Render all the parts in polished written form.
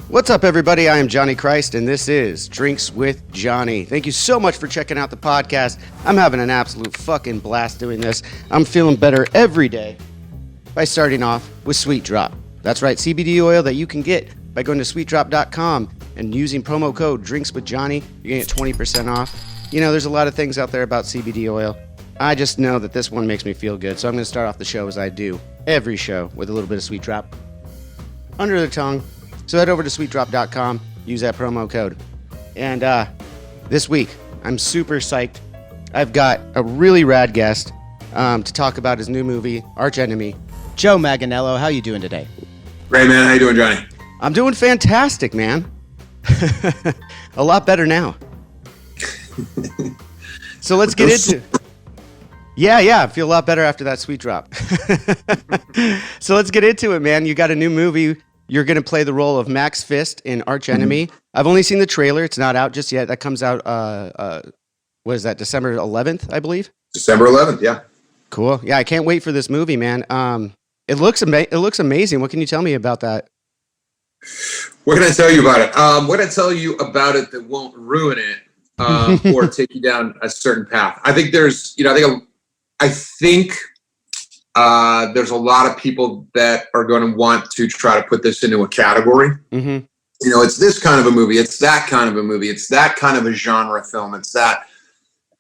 What's up, everybody? I am Johnny Christ, and this is Drinks with Johnny. Thank you so much for checking out the podcast. I'm having an absolute fucking blast doing this. I'm feeling better every day by starting off with Sweet Drop. That's right, CBD oil that you can get by going to sweetdrop.com and using promo code Drinks with Johnny. You're going to get 20% off. You know, there's a lot of things out there about CBD oil. I just know that this one makes me feel good, so I'm going to start off the show as I do every show with a little bit of Sweet Drop under the tongue. So head over to sweetdrop.com, use that promo code. And this week, I'm super psyched. I've got a really rad guest to talk about his new movie, Archenemy. Joe Manganiello, how you doing today? Great, man. How you doing, Johnny? I'm doing fantastic, man. A lot better now. So let's get into it. Yeah, I feel a lot better after that Sweet Drop. So let's get into it, man. You got a new movie. You're going to play the role of Max Fist in Archenemy. Mm-hmm. I've only seen the trailer. It's not out just yet. That comes out, what is that, December 11th, I believe? December 11th, yeah. Cool. Yeah, I can't wait for this movie, man. It looks amazing. What can you tell me about that? What can I tell you about it? What can I tell you about it that won't ruin it or take you down a certain path? I think there's, I think there's a lot of people that are going to want to try to put this into a category. Mm-hmm. It's this kind of a movie. It's that kind of a movie. It's that kind of a genre film. It's that.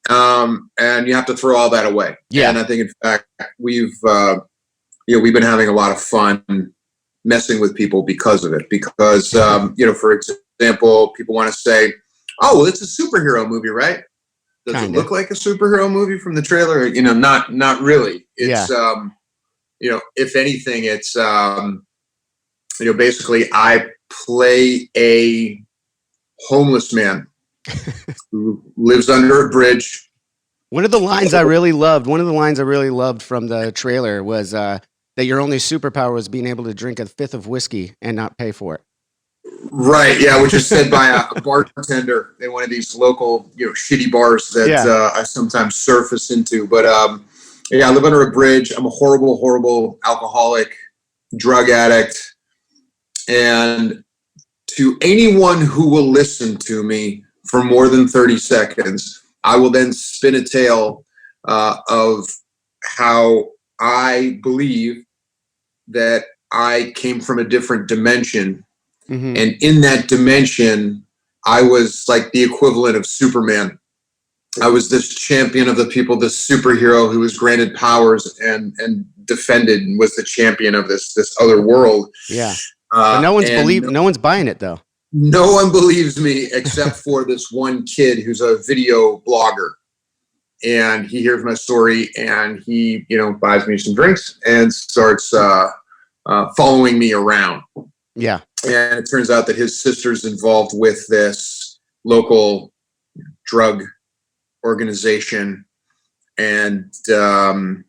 And you have to throw all that away. Yeah. And I think, in fact, we've been having a lot of fun messing with people because of it. Because, for example, people want to say, oh, well, it's a superhero movie, right? Does it look like a superhero movie from the trailer? Not really. It's, if anything, it's, basically I play a homeless man who lives under a bridge. One of the lines I really loved from the trailer was that your only superpower was being able to drink a fifth of whiskey and not pay for it. Right, yeah, which is said by a bartender in one of these local, shitty bars that I sometimes surface into. But I live under a bridge. I'm a horrible, horrible alcoholic, drug addict. And to anyone who will listen to me for more than 30 seconds, I will then spin a tale of how I believe that I came from a different dimension. Mm-hmm. And in that dimension, I was like the equivalent of Superman. I was this champion of the people, this superhero who was granted powers and defended and was the champion of this other world. Yeah. But no one's buying it though. No one believes me except for this one kid who's a video blogger. And he hears my story and he, buys me some drinks and starts following me around. Yeah. And it turns out that his sister's involved with this local drug organization. And my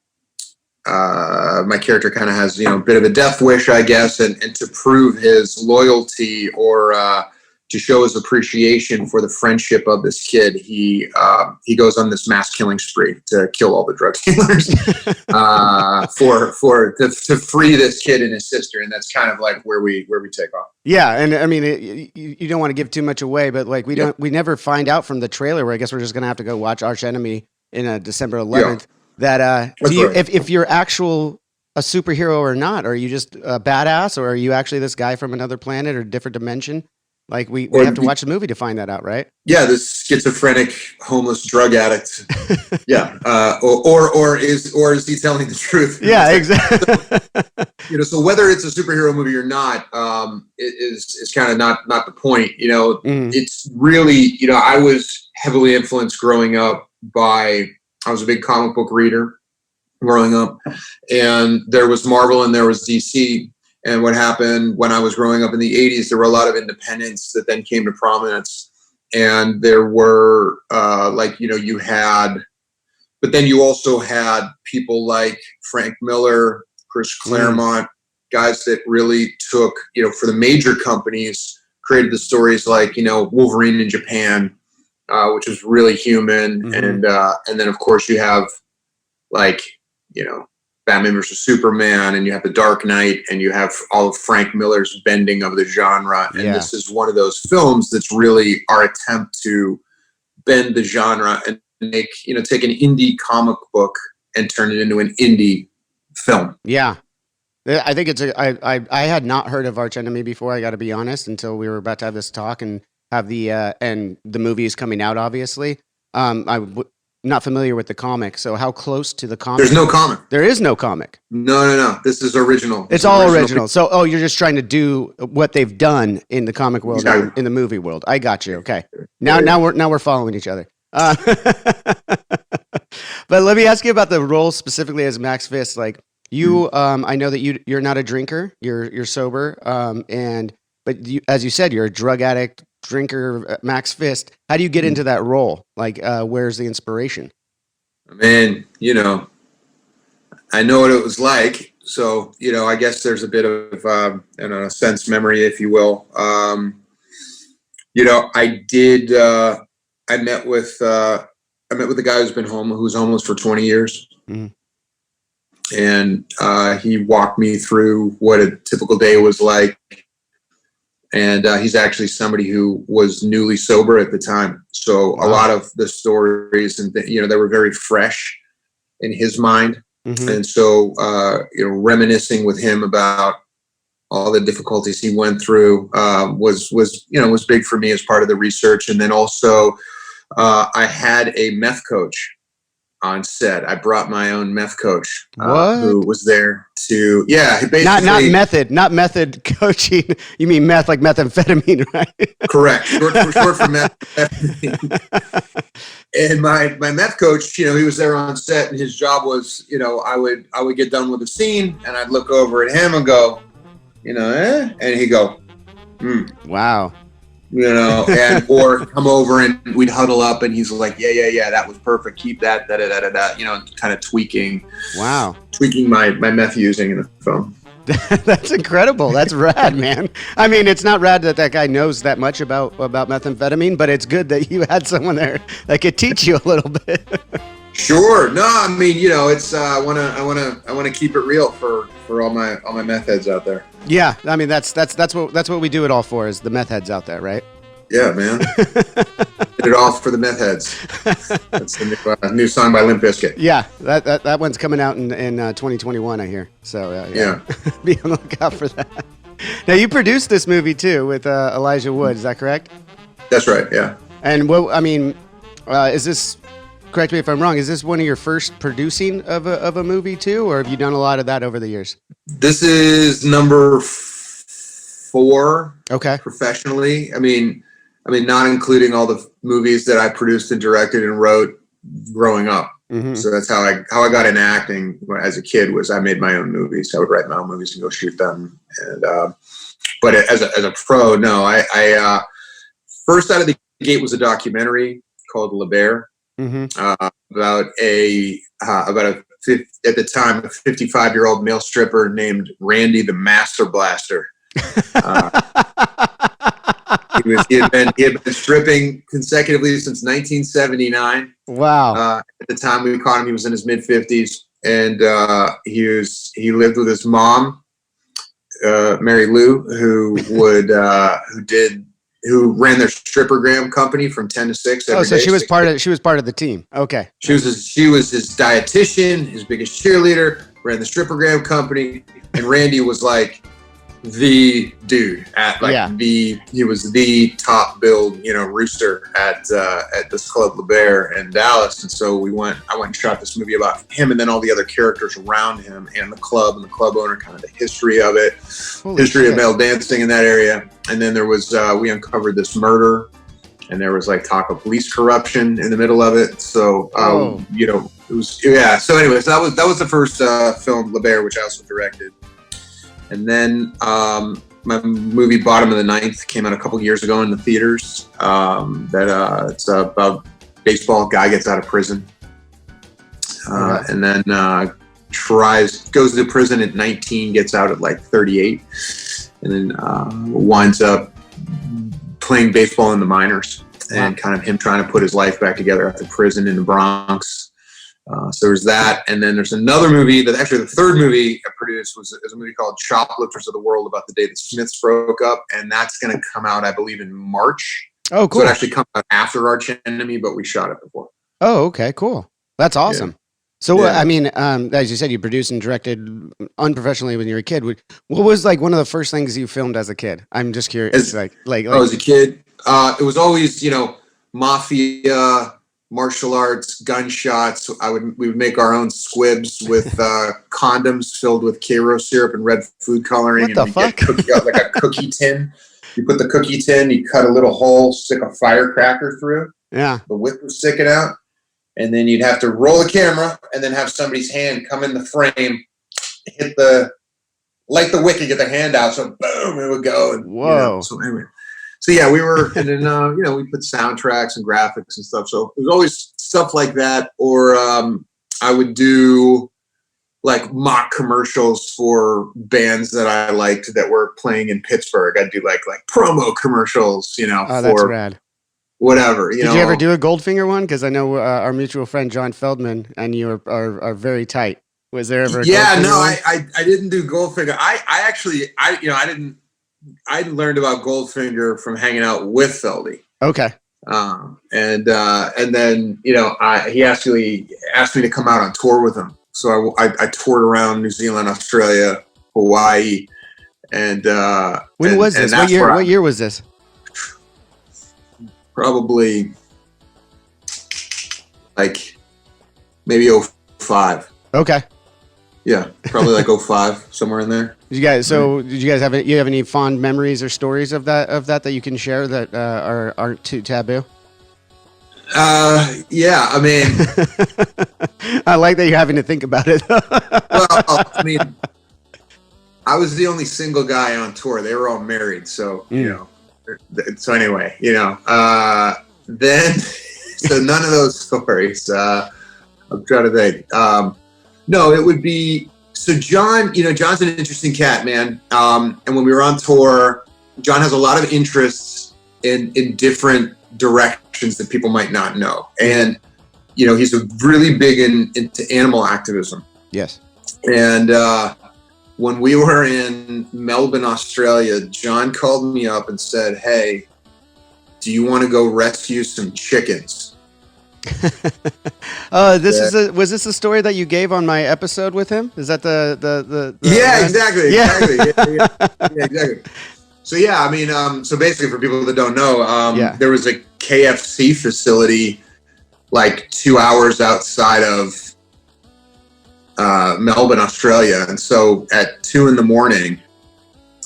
character kind of has, a bit of a death wish, I guess. And to prove his loyalty or to show his appreciation for the friendship of this kid, he goes on this mass killing spree to kill all the drug dealers to free this kid and his sister, and that's kind of like where we take off. Yeah, and I mean, you don't want to give too much away, but like we never find out from the trailer. Where I guess we're just gonna have to go watch Archenemy in December 11th. Yeah. That if you're a superhero or not, are you just a badass, or are you actually this guy from another planet or different dimension? Like we have to watch the movie to find that out, right? Yeah, this schizophrenic, homeless drug addict. Yeah, or is he telling the truth? Yeah, exactly. So whether it's a superhero movie or not, is kind of not the point. It's really, I was heavily influenced growing up by. I was a big comic book reader growing up, and there was Marvel and there was DC. And what happened when I was growing up in the 80s, there were a lot of independents that then came to prominence. And there were, you had, but then you also had people like Frank Miller, Chris Claremont, guys that really took, for the major companies, created the stories like, Wolverine in Japan, which was really human. Mm-hmm. And then, of course, you have, Batman versus Superman, and you have The Dark Knight, and you have all of Frank Miller's bending of the genre. And this is one of those films that's really our attempt to bend the genre and make, take an indie comic book and turn it into an indie film. Yeah. I think I had not heard of Archenemy before, I got to be honest, until we were about to have this talk and have and the movie is coming out, obviously. Not familiar with the comic, so how close to the comic? There's no comic. There is no comic. No. This is original. It's all original. So, you're just trying to do what they've done in the comic world, in the movie world. I got you. Okay. Now we're following each other. But let me ask you about the role specifically as Max Fist. Like you, I know that you're not a drinker. You're sober. But as you said, you're a drug addict, drinker, Max Fist. How do you get into that role? Like, where's the inspiration? Man, I know what it was like. So, I guess there's a bit of, a sense memory, if you will. I met with the guy who's been who's homeless for 20 years. Mm-hmm. And he walked me through what a typical day was like. And he's actually somebody who was newly sober at the time. So a lot of the stories and they were very fresh in his mind. Mm-hmm. And so, reminiscing with him about all the difficulties he went through was big for me as part of the research. And then also I had a meth coach on set. I brought my own meth coach who was there to, basically not method coaching. You mean meth like methamphetamine, right? Correct. Short for methamphetamine. And my meth coach, he was there on set, and his job was, I would get done with the scene, and I'd look over at him and go, and he'd go, wow. And or come over and we'd huddle up and he's like, yeah, that was perfect. Keep that, kind of tweaking my meth using in the film. That's incredible. That's rad, man. I mean, it's not rad that guy knows that much about methamphetamine, but it's good that you had someone there that could teach you a little bit. Sure. No, I mean, it's I want to keep it real for all my meth heads out there. Yeah, I mean that's what we do it all for, is the meth heads out there, right? Yeah, man. Did it all for the meth heads. That's the new song by Limp Bizkit. Yeah, that one's coming out in 2021, I hear. So yeah. Be on the lookout for that. Now you produced this movie too with Elijah Wood, is that correct? That's right. Yeah. And is this? Correct me if I'm wrong. Is this one of your first producing of a movie too, or have you done a lot of that over the years? This is number 4. Okay. Professionally, I mean, not including all the movies that I produced and directed and wrote growing up. Mm-hmm. So that's how I got into acting as a kid. Was I made my own movies. I would write my own movies and go shoot them. And but as a pro, no. I first out of the gate was a documentary called Lubed. Mm-hmm. About a at the time a 55-year-old male stripper named Randy the Master Blaster. He had been stripping consecutively since 1979. Wow! At the time we caught him, he was in his mid-50s, and he lived with his mom, Mary Lou, who ran their strippergram company from 10 to 6 every day. So she was part of the team. Okay. She was his dietitian, his biggest cheerleader, ran the strippergram company, and Randy was like the dude he was the top billed, rooster at this club Lubed in Dallas. And so I went and shot this movie about him and then all the other characters around him and the club owner, kind of the history of it, of male dancing in that area. And then there was we uncovered this murder, and there was like talk of police corruption in the middle of it. So it was So anyways, that was the first film, Lubed, which I also directed. And then my movie Bottom of the Ninth came out a couple years ago in the theaters. It's about baseball. Guy gets out of prison, and then goes to prison at 19, gets out at like 38, and then winds up playing baseball in the minors. And kind of him trying to put his life back together after prison in the Bronx. So there's that, and then there's another movie that actually the third movie I produced is a movie called Shoplifters of the World, about the day the Smiths broke up, and that's going to come out, I believe, in March. Oh, cool. So it actually comes out after Archenemy, but we shot it before. Oh, okay, cool. That's awesome. Yeah. So, Yeah. I mean, as you said, you produced and directed unprofessionally when you were a kid. What was like one of the first things you filmed as a kid? I'm just curious. As a kid, it was always, mafia, martial arts, gunshots. We would make our own squibs with condoms filled with Karo syrup and red food coloring. What the fuck? Like a cookie tin. You put the cookie tin, you cut a little hole, stick a firecracker through. Yeah. The wick was sticking out. And then you'd have to roll the camera and then have somebody's hand come in the frame, light the wick and get their hand out. So boom, it would go. And, whoa. So anyway. So yeah, we were, and then, we put soundtracks and graphics and stuff. So it was always stuff like that. Or I would do like mock commercials for bands that I liked that were playing in Pittsburgh. I'd do like promo commercials, Oh, that's rad. Whatever. Did you ever do a Goldfinger one? Because I know our mutual friend John Feldmann and you are very tight. Was there ever? I didn't do Goldfinger. I learned about Goldfinger from hanging out with Feldy. Okay. And then he actually asked me to come out on tour with him. So I toured around New Zealand, Australia, Hawaii, and when was this? What year was this? Probably like maybe 05. Okay. Yeah, probably like 05, somewhere in there. Did you guys have any fond memories or stories of that you can share that aren't too taboo? Yeah, I mean, I like that you're having to think about it. Well, I mean, I was the only single guy on tour. They were all married, so So anyway, then so none of those stories. I'm trying to think. No, it would be so. John, John's an interesting cat, man. And when we were on tour, John has a lot of interests in different directions that people might not know, and he's a really big into animal activism. Yes, and when we were in Melbourne, Australia, John called me up and said, "Hey, do you want to go rescue some chickens?" Was this the story that you gave on my episode with him? Is that the Yeah, exactly. Yeah, exactly. So yeah, I mean, so basically, for people that don't know, there was a KFC facility like 2 hours outside of Melbourne, Australia, and so at 2 a.m,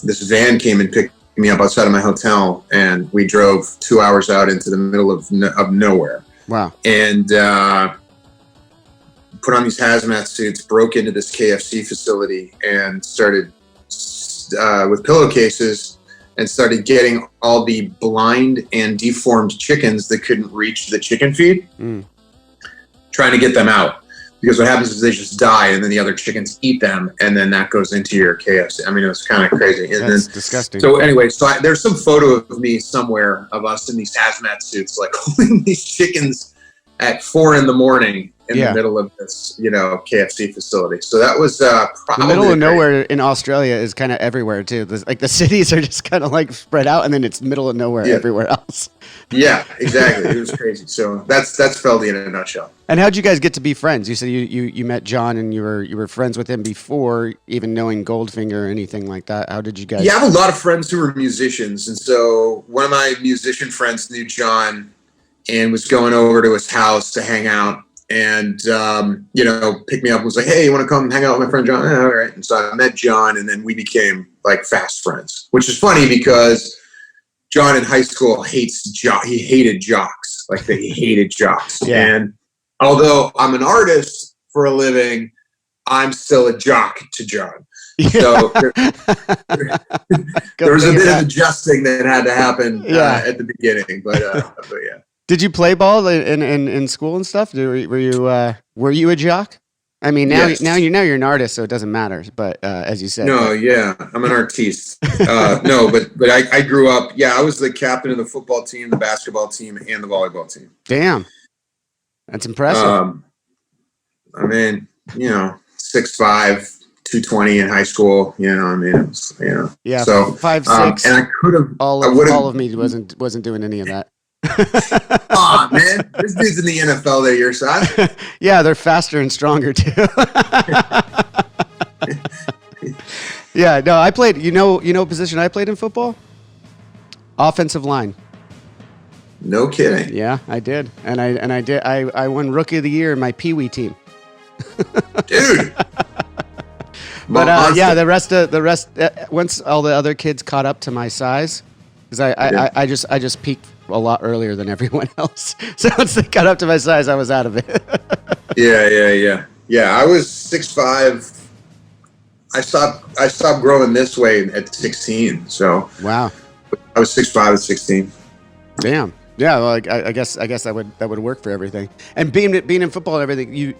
this van came and picked me up outside of my hotel, and we drove 2 hours out into the middle of nowhere. Wow! And put on these hazmat suits, broke into this KFC facility, and started with pillowcases, and started getting all the blind and deformed chickens that couldn't reach the chicken feed, trying to get them out. Because what happens is they just die, and then the other chickens eat them, and then that goes into your KFC. I mean, it was kind of crazy. And That's disgusting. So anyway, there's some photo of me somewhere of us in these hazmat suits, like holding these chickens at 4 a.m. in the middle of this, KFC facility. So that was probably the middle of nowhere in Australia is kind of everywhere too. Like the cities are just kind of like spread out, and then it's middle of nowhere everywhere else. Yeah, exactly. It was crazy. So that's Feldy in a nutshell. And how'd you guys get to be friends? You said you met John and you were friends with him before even knowing Goldfinger or anything like that. How did you guys? Yeah, I have a lot of friends who were musicians, and so one of my musician friends knew John and was going over to his house to hang out, and picked me up and was like, "Hey, you want to come hang out with my friend John?" All right. And so I met John, and then we became like fast friends, which is funny because John in high school he hated jocks. Like he hated jocks. Yeah. And although I'm an artist for a living, I'm still a jock to John. So there was a bit of adjusting that had to happen at the beginning, but yeah. Did you play ball in school and stuff? Were you a jock? I mean, now you're an artist, so it doesn't matter. But as you said, I'm an artiste. No, but I grew up. Yeah, I was the captain of the football team, the basketball team, and the volleyball team. Damn, that's impressive. I mean, 6'5", 220 in high school. I mean, it was, Yeah. So 5'6". and I could have. All of me wasn't doing any of that. Aw, man, there's dudes in the NFL that are your size. Yeah, they're faster and stronger too. Yeah, no, I played. You know what position I played in football? Offensive line. No kidding. Yeah, I did, and I won Rookie of the Year in my Pee-Wee team. Dude. But yeah, the rest once all the other kids caught up to my size, because I just peaked a lot earlier than everyone else. So once they got up to my size, I was out of it. Yeah. I was 6'5". I stopped growing this way at 16. So wow, I was 6'5" at 16. Damn. Yeah. Well, I guess that would work for everything. And being in football and everything, you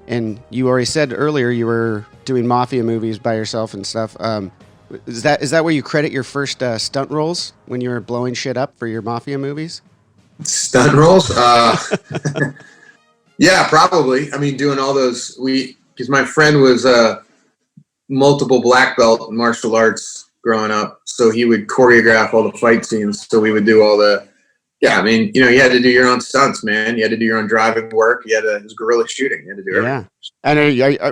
and you already said earlier you were doing mafia movies by yourself and stuff. Is that where you credit your first stunt roles, when you were blowing shit up for your mafia movies? Stunt roles? Yeah, probably. I mean, doing all those, because my friend was multiple black belt in martial arts growing up, so he would choreograph all the fight scenes. So we would do all the, I mean, you had to do your own stunts, man. You had to do your own driving work. It was guerrilla shooting. You had to do everything. Yeah. And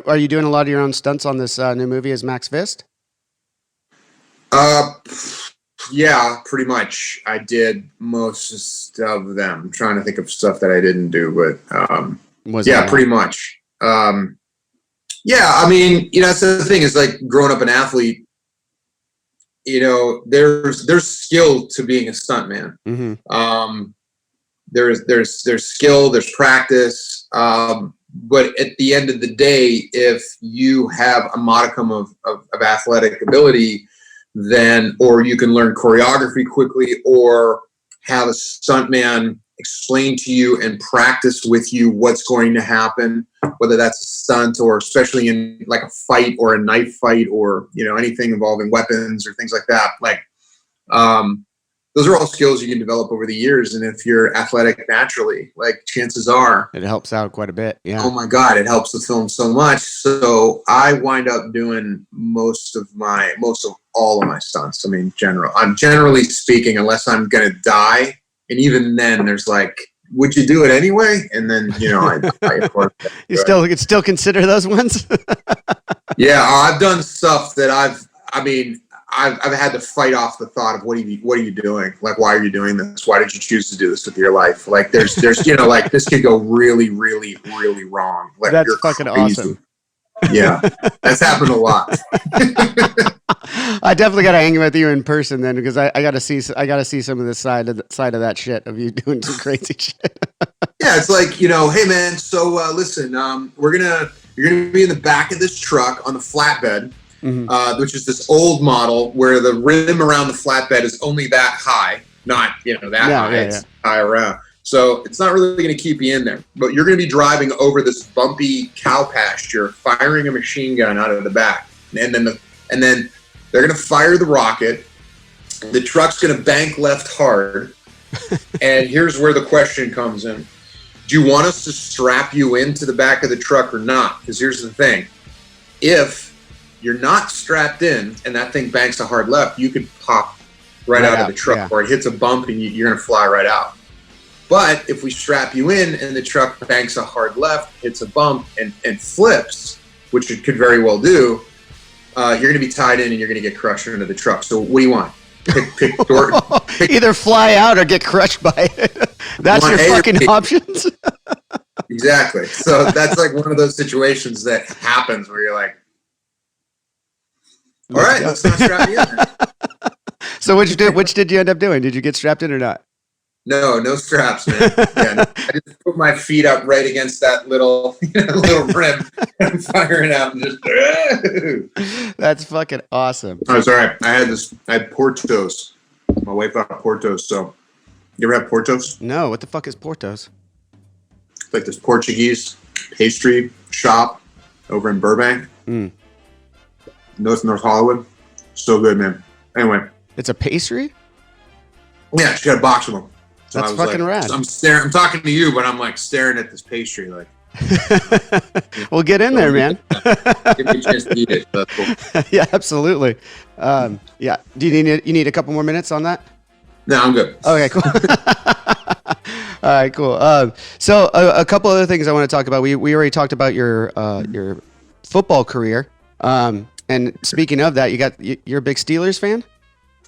are you doing a lot of your own stunts on this new movie as Max Fist? Yeah, pretty much. I did most of them. I'm trying to think of stuff that I didn't do, but pretty much. Yeah, I mean, that's the thing, is like growing up an athlete, there's skill to being a stuntman. Mm-hmm. There's skill, there's practice, but at the end of the day, if you have a modicum of athletic ability, then, or you can learn choreography quickly, or have a stuntman explain to you and practice with you what's going to happen, whether that's a stunt, or especially in like a fight or a knife fight, or anything involving weapons or things like that. Like those are all skills you can develop over the years, and if you're athletic naturally, like, chances are it helps out quite a bit. Yeah. Oh my God, it helps the film so much. So I wind up doing most of all of my stunts. I mean, I'm generally speaking, unless I'm gonna die. And even then, there's like, would you do it anyway? And then, I of course. You still consider those ones? Yeah, I've done stuff that I've had to fight off the thought of, what are you doing? Like, why are you doing this? Why did you choose to do this with your life? Like, there's like, this could go really, really, really wrong. Like, that's fucking crazy. Awesome. Yeah, that's happened a lot. I definitely got to hang with you in person then, because I got to see some of the side of that shit of you doing some crazy shit. Yeah, it's like, hey man, so listen, you're gonna be in the back of this truck on the flatbed, mm-hmm. Which is this old model where the rim around the flatbed is only that high, not high. It's high around. So it's not really going to keep you in there. But you're going to be driving over this bumpy cow pasture, firing a machine gun out of the back. And then they're going to fire the rocket. The truck's going to bank left hard. And here's where the question comes in. Do you want us to strap you into the back of the truck or not? Because here's the thing. If you're not strapped in and that thing banks a hard left, you could pop right out of the truck, or it hits a bump and you're going to fly right out. But if we strap you in and the truck banks a hard left, hits a bump, and flips, which it could very well do, you're going to be tied in and you're going to get crushed into the truck. So what do you want? Pick Either fly out or get crushed by it. That's your fucking options. Exactly. So that's like one of those situations that happens where you're like, all right, let's not strap you in. So which did you end up doing? Did you get strapped in or not? No straps, man. Yeah, I just put my feet up right against that little rim and firing out and just. That's fucking awesome. Oh, sorry. I had Portos. My wife got Portos. So, you ever have Portos? No. What the fuck is Portos? It's like this Portuguese pastry shop over in Burbank, North Hollywood. So good, man. Anyway, it's a pastry. Yeah, she got a box of them. So that's fucking rad. I'm talking to you, but I'm like staring at this pastry. Like, Well, get in there, man. Give me a chance to eat it. That's cool. Yeah, absolutely. Yeah. Do you need a couple more minutes on that? No, I'm good. Okay, cool. All right, cool. So a couple other things I want to talk about. We already talked about your football career. And speaking of that, you're a big Steelers fan?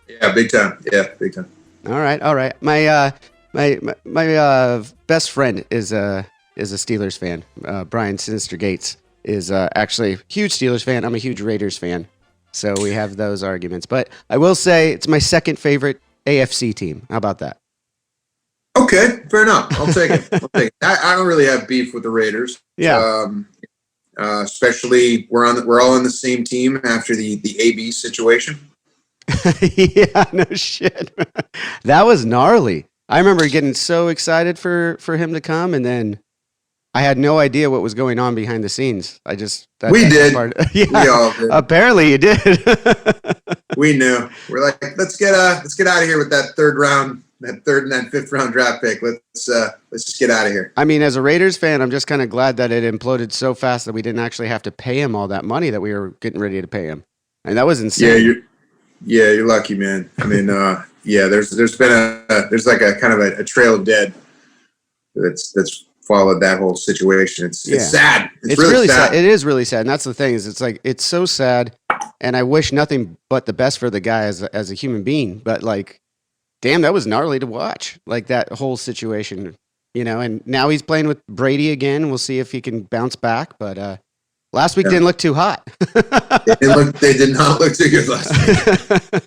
Yeah, big time. Yeah, big time. All right. My best friend is a Steelers fan. Brian Sinister Gates is actually a huge Steelers fan. I'm a huge Raiders fan. So we have those arguments. But I will say it's my second favorite AFC team. How about that? Okay, fair enough. I'll take it. I don't really have beef with the Raiders. Yeah. Especially we're all on the same team after the AB situation. Yeah, no shit. That was gnarly. I remember getting so excited for him to come, and then I had no idea what was going on behind the scenes. We did. Yeah, we all did. Apparently you did. We knew. We're like, let's get out of here with that third and that fifth round draft pick. Let's just get out of here. I mean, as a Raiders fan, I'm just kind of glad that it imploded so fast that we didn't actually have to pay him all that money that we were getting ready to pay him. And that was insane. You're lucky, man. I mean, there's like a kind of a trail of dead that's followed that whole situation. It's sad. It's really sad. It is really sad. And that's the thing is it's so sad. And I wish nothing but the best for the guy as a human being. But like, damn, that was gnarly to watch. Like that whole situation, and now he's playing with Brady again. We'll see if he can bounce back. But last week didn't look too hot. They did not look too good last week.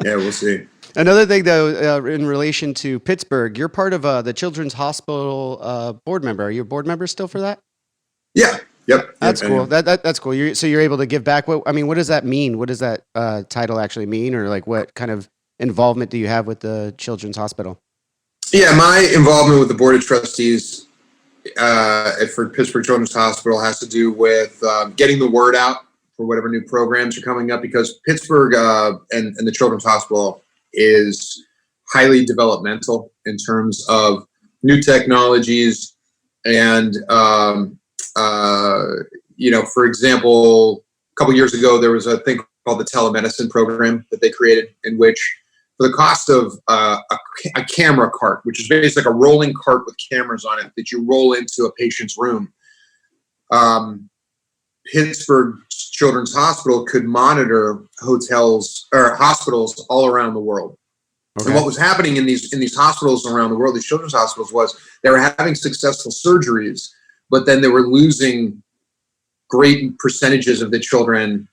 Yeah, we'll see. Another thing, though, in relation to Pittsburgh, you're part of the Children's Hospital board member. Are you a board member still for that? Yeah. Yep. That's cool. That's cool. You're able to give back. What does that mean? What does that title actually mean? Or like what kind of involvement do you have with the Children's Hospital? Yeah, my involvement with the Board of Trustees for Pittsburgh Children's Hospital has to do with getting the word out for whatever new programs are coming up, because Pittsburgh and the Children's Hospital is highly developmental in terms of new technologies. And, for example, a couple years ago, there was a thing called the telemedicine program that they created, in which for the cost of a camera cart, which is basically like a rolling cart with cameras on it that you roll into a patient's room, Pittsburgh Children's Hospital could monitor hotels or hospitals all around the world. Okay. And what was happening in these hospitals around the world, these children's hospitals, was they were having successful surgeries, but then they were losing great percentages of the children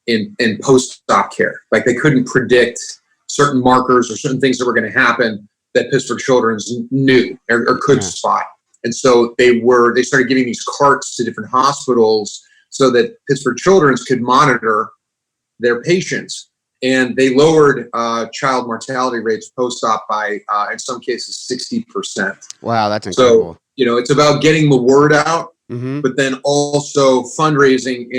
in post-op care. Like they couldn't predict certain markers or certain things that were going to happen that Pittsburgh Children's knew or could spot. And so they started giving these carts to different hospitals so that Pittsburgh Children's could monitor their patients. And they lowered child mortality rates post-op by, in some cases, 60%. Wow, that's incredible. So, it's about getting the word out, but then also fundraising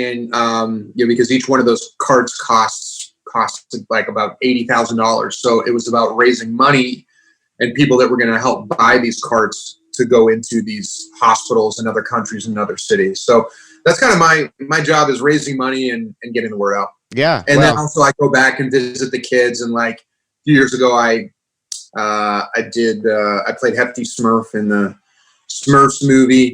because each one of those carts costs like about $80,000. So it was about raising money and people that were going to help buy these carts to go into these hospitals in other countries and other cities. So that's kind of my job, is raising money and getting the word out. Yeah. And then also I go back and visit the kids. And like a few years ago, I played Hefty Smurf in the Smurfs movie.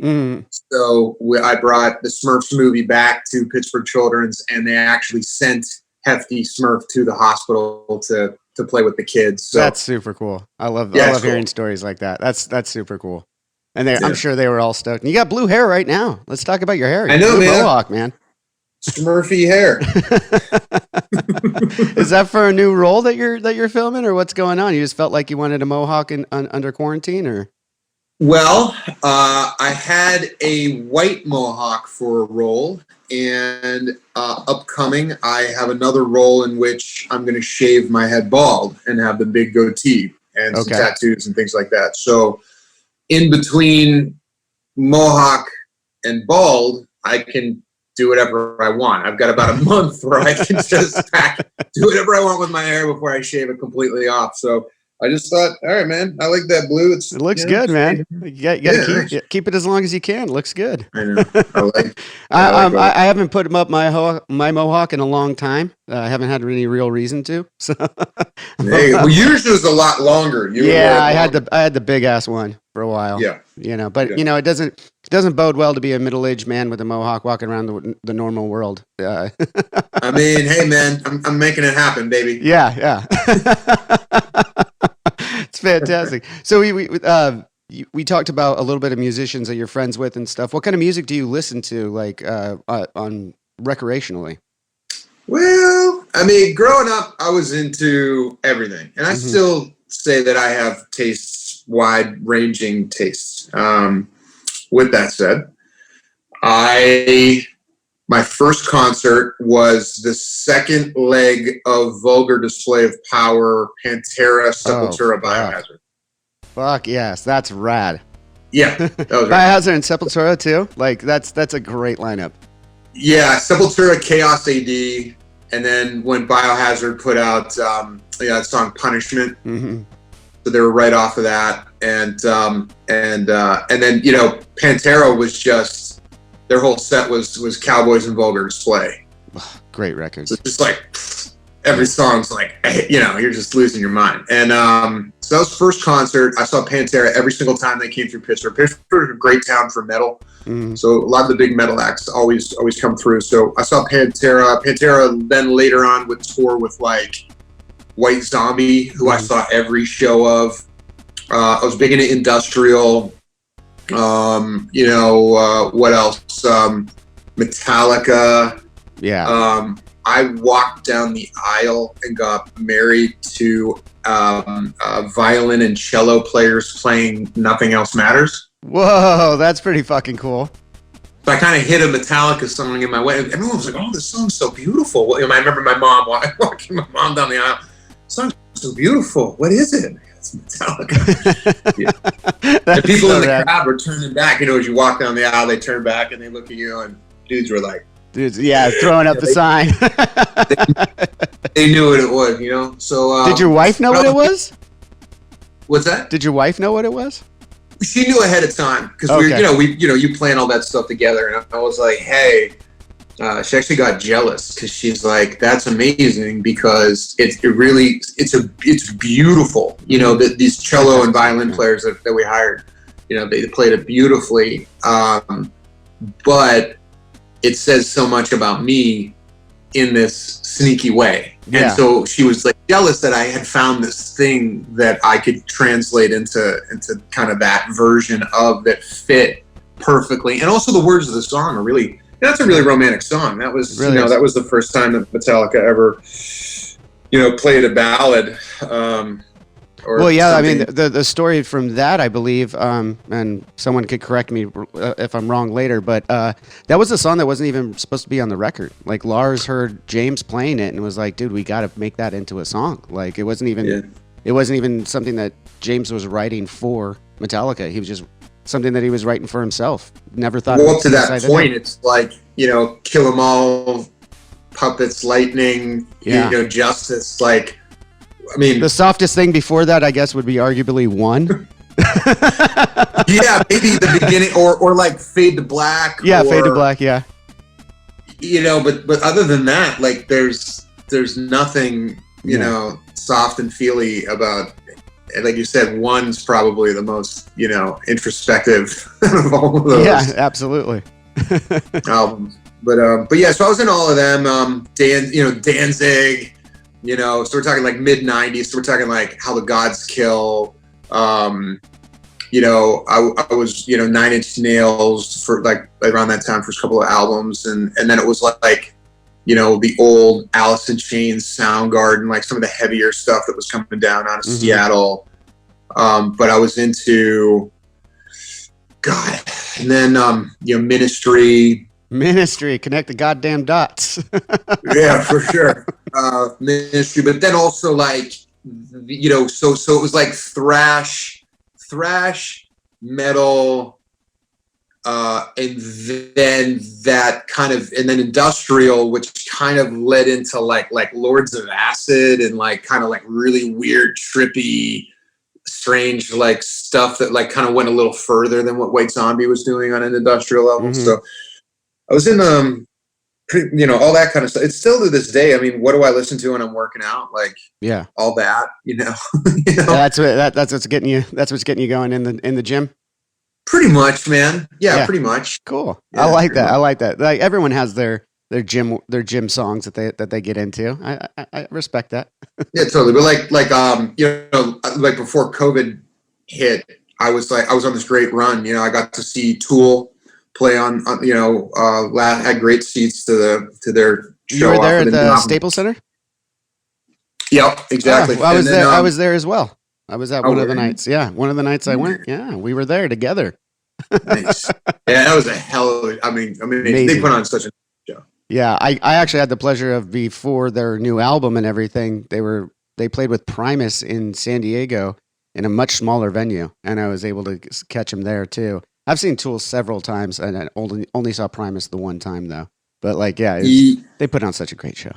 So I brought the Smurfs movie back to Pittsburgh Children's, and they actually sent Hefty Smurf to the hospital to play with the kids. So that's super cool. I love hearing stories like that. That's super cool. And I'm sure they were all stoked. And you got blue hair right now. Let's talk about your hair. I know, man. Mohawk, man. Smurfy hair. Is that for a new role that you're filming, or what's going on? You just felt like you wanted a mohawk under quarantine, or? Well, I had a white mohawk for a role, and upcoming, I have another role in which I'm going to shave my head bald and have the big goatee and some tattoos and things like that. So in between mohawk and bald, I can do whatever I want. I've got about a month where I can just do whatever I want with my hair before I shave it completely off. So I just thought, all right, man, I like that blue. It looks good, man. You gotta keep it as long as you can. It looks good. I know. I haven't put up my mohawk in a long time. I haven't had any real reason to. So. Well, yours was a lot longer. I had the big ass one for a while. Yeah. It doesn't bode well to be a middle-aged man with a mohawk walking around the normal world. I mean, hey, man, I'm making it happen, baby. Yeah. It's fantastic. So we talked about a little bit of musicians that you're friends with and stuff. What kind of music do you listen to, like on recreationally? Well, I mean, growing up, I was into everything, and I still say that I have wide-ranging tastes. With that said, my first concert was the second leg of Vulgar Display of Power, Pantera, Sepultura, Biohazard. Fuck yes, that's rad. Yeah, that was Biohazard and Sepultura too. Like that's a great lineup. Yeah, Sepultura, Chaos AD, and then when Biohazard put out that song Punishment, so they were right off of that, and then Pantera was just. Their whole set was Cowboys and Vulgar Display. Great records. So just like every song's like, you're just losing your mind. And so that was the first concert. I saw Pantera every single time they came through Pittsburgh. Pittsburgh is a great town for metal. So a lot of the big metal acts always come through. So I saw Pantera. Pantera then later on would tour with like White Zombie, who I saw every show of. I was big into Industrial. What else? Metallica. Yeah. I walked down the aisle and got married to violin and cello players playing Nothing Else Matters. Whoa, that's pretty fucking cool. So I kind of hit a Metallica song in my way. Everyone was like, "Oh, this song's so beautiful." I remember my mom walking my mom down the aisle. "This song's so beautiful. What is it?" It's Metallica. Yeah. And people in the crowd were turning back. As you walk down the aisle, they turn back and they look at you, and dudes were like, throwing up the sign. they knew what it was, So did your wife know what it was? What's that? Did your wife know what it was? She knew ahead of time because you plan all that stuff together, and I was like, hey. She actually got jealous because she's like, "That's amazing because it's beautiful." These cello and violin players that we hired, they played it beautifully, but it says so much about me in this sneaky way. Yeah. And so she was like jealous that I had found this thing that I could translate into kind of that version of that fit perfectly, and also the words of the song are really. That's a really romantic song. That was, really that was the first time that Metallica ever, played a ballad. I mean, the story from that, I believe, and someone could correct me if I'm wrong later, but that was a song that wasn't even supposed to be on the record. Like Lars heard James playing it and was like, "Dude, we got to make that into a song." Like it wasn't even something that James was writing for Metallica. He was just something that he was writing for himself. Never thought. Well, up to that point, it's like Kill 'Em All, Puppets, Lightning, Justice. Like, I mean, the softest thing before that, I guess, would be arguably One. Yeah, maybe the beginning, or like Fade to Black. Yeah, Fade to Black. Yeah. But other than that, like, there's nothing soft and feely about. Like you said, One's probably the most, introspective of all of those. Yeah, absolutely. albums. But yeah, so I was in all of them. Danzig, so we're talking like mid 90s. So we're talking like How the Gods Kill. I was, 9 Inch Nails for like around that time, first couple of albums. And then it was like, the old Alice in Chains, Soundgarden, like some of the heavier stuff that was coming down out of Seattle. But I was into God, and then Ministry, connect the goddamn dots. Yeah, for sure. Ministry, but then also like so it was like thrash metal. And then that kind of, and then industrial, which kind of led into like Lords of Acid and like kind of like really weird, trippy, strange like stuff that like kind of went a little further than what White Zombie was doing on an industrial level. Mm-hmm. So I was in all that kind of stuff. It's still to this day. I mean, what do I listen to when I'm working out? Like, yeah, all that, That's what's getting you. That's what's getting you going in the gym. Pretty much, man. Yeah, pretty much. Cool. Yeah, I like that. I like that. Like everyone has their gym songs that they get into. I respect that. Yeah, totally. But like before COVID hit, I was on this great run. I got to see Tool play on had great seats to their show. You were there at the Staples Center? Yep, exactly. Well, I was there as well. I was at one of the nights. Yeah, one of the nights I went. Yeah, we were there together. Nice. Yeah, that was a hell of. I mean, they put on such a show. Yeah, I actually had the pleasure of, before their new album and everything, they played with Primus in San Diego in a much smaller venue, and I was able to catch them there too. I've seen Tool several times, and I only saw Primus the one time though. But they put on such a great show.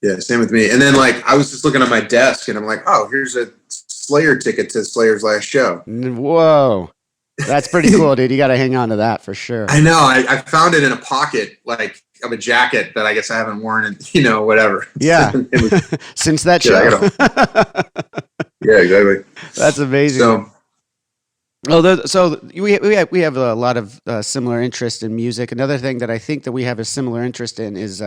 Yeah, same with me. And then I was just looking at my desk, and I'm like, oh, here's a Slayer ticket to Slayer's last show. Whoa, that's pretty cool, dude. You got to hang on to that for sure. I know. I found it in a pocket of a jacket that I guess I haven't worn in whatever. Yeah, since that show. Yeah, exactly. That's amazing. So we have a lot of similar interest in music. Another thing that I think that we have a similar interest in is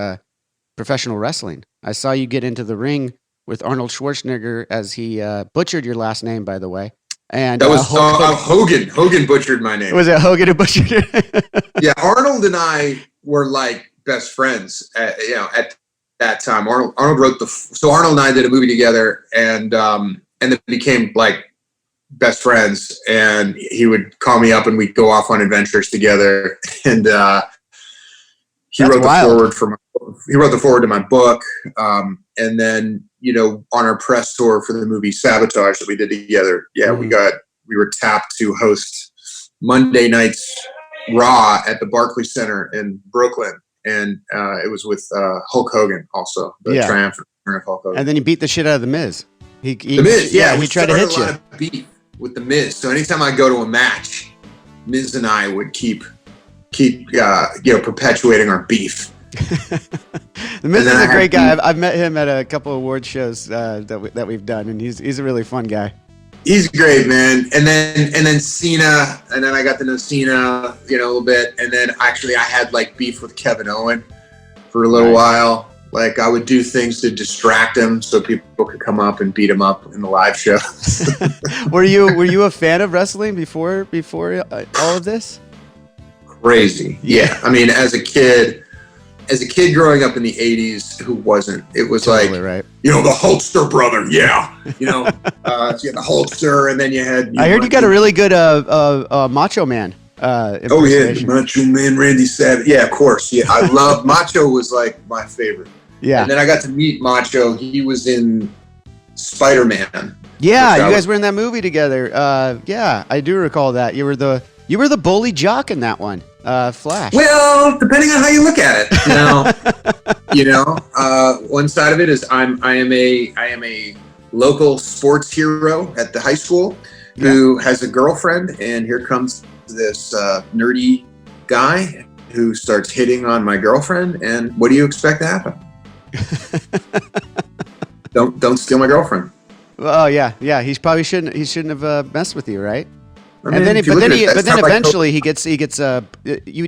professional wrestling. I saw you get into the ring with Arnold Schwarzenegger, as he butchered your last name, by the way. And that was Hogan. Hogan butchered my name. Was it Hogan who butchered it? Yeah, Arnold and I were like best friends at that time. Arnold wrote so Arnold and I did a movie together, and then became like best friends, and he would call me up and we'd go off on adventures together. And he wrote the forward to my book. And then, on our press tour for the movie Sabotage that we did together, we were tapped to host Monday night's Raw at the Barclays Center in Brooklyn. And it was with Hulk Hogan also, the triumphant Hulk Hogan. And then he beat the shit out of The Miz. The Miz, he tried to hit you. A lot of beef with The Miz. So anytime I go to a match, Miz and I would keep perpetuating our beef. The Miz is a great guy. I've met him at a couple of award shows that we've done, and he's a really fun guy. He's great, man. And then Cena, and then I got to know Cena, a little bit. And then actually I had beef with Kevin Owen for a little while. I would do things to distract him so people could come up and beat him up in the live show. Were you a fan of wrestling before all of this? Crazy. Yeah. I mean, as a kid growing up in the 80s, who wasn't? It was totally right. The Hulkster brother. Yeah. So you had the Hulkster, and then you had... I heard you got a really good Macho Man. Oh yeah, Macho Man, Randy Savage. Yeah, of course. Yeah, I love Macho. Was my favorite. Yeah. And then I got to meet Macho. He was in Spider-Man. Yeah, you guys were in that movie together. Yeah, I do recall that. You were the bully jock in that one. Flash. Well, depending on how you look at it. One side of it is I am a local sports hero at the high school who has a girlfriend, and here comes this nerdy guy who starts hitting on my girlfriend, and what do you expect to happen? Don't steal my girlfriend. Oh yeah. He shouldn't have messed with you, right? I mean, but then eventually he gets. You